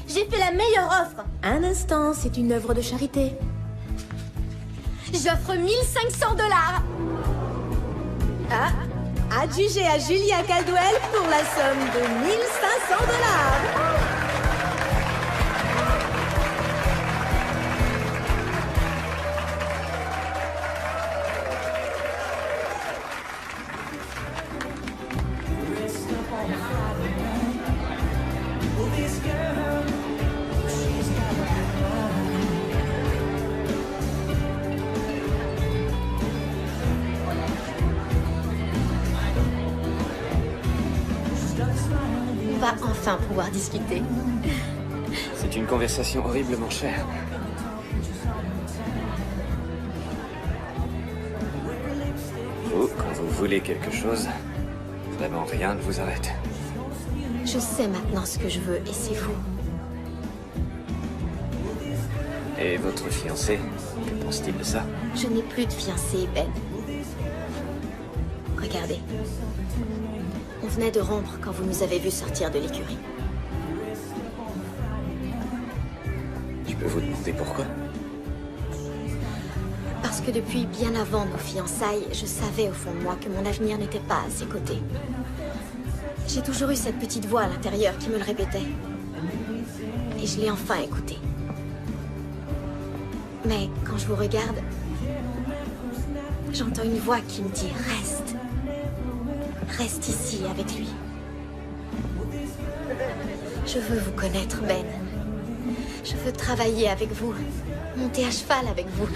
J'ai fait la meilleure offre. Un instant, c'est une œuvre de charité. J'offre 1500 $. Ah, adjugé à Julia Caldwell pour la somme de 1500 $. On va enfin pouvoir discuter. C'est une conversation horriblement chère. Vous, quand vous voulez quelque chose, vraiment rien ne vous arrête. Je sais maintenant ce que je veux et c'est vous. Et votre fiancé, que pense-t-il de ça? Je n'ai plus de fiancé, Ben. Regardez. On venait de rompre quand vous nous avez vus sortir de l'écurie. Je peux vous demander pourquoi? Parce que depuis bien avant nos fiançailles, je savais au fond de moi que mon avenir n'était pas à ses côtés. J'ai toujours eu cette petite voix à l'intérieur qui me le répétait. Et je l'ai enfin écoutée. Mais quand je vous regarde, j'entends une voix qui me dit « Reste. Reste ici avec lui. » Je veux vous connaître, Ben. Je veux travailler avec vous, monter à cheval avec vous.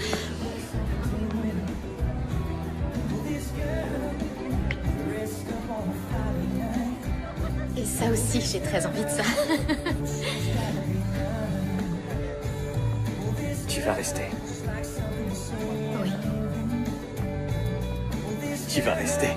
Et ça aussi, j'ai très envie de ça. Tu vas rester. Oui. Tu vas rester.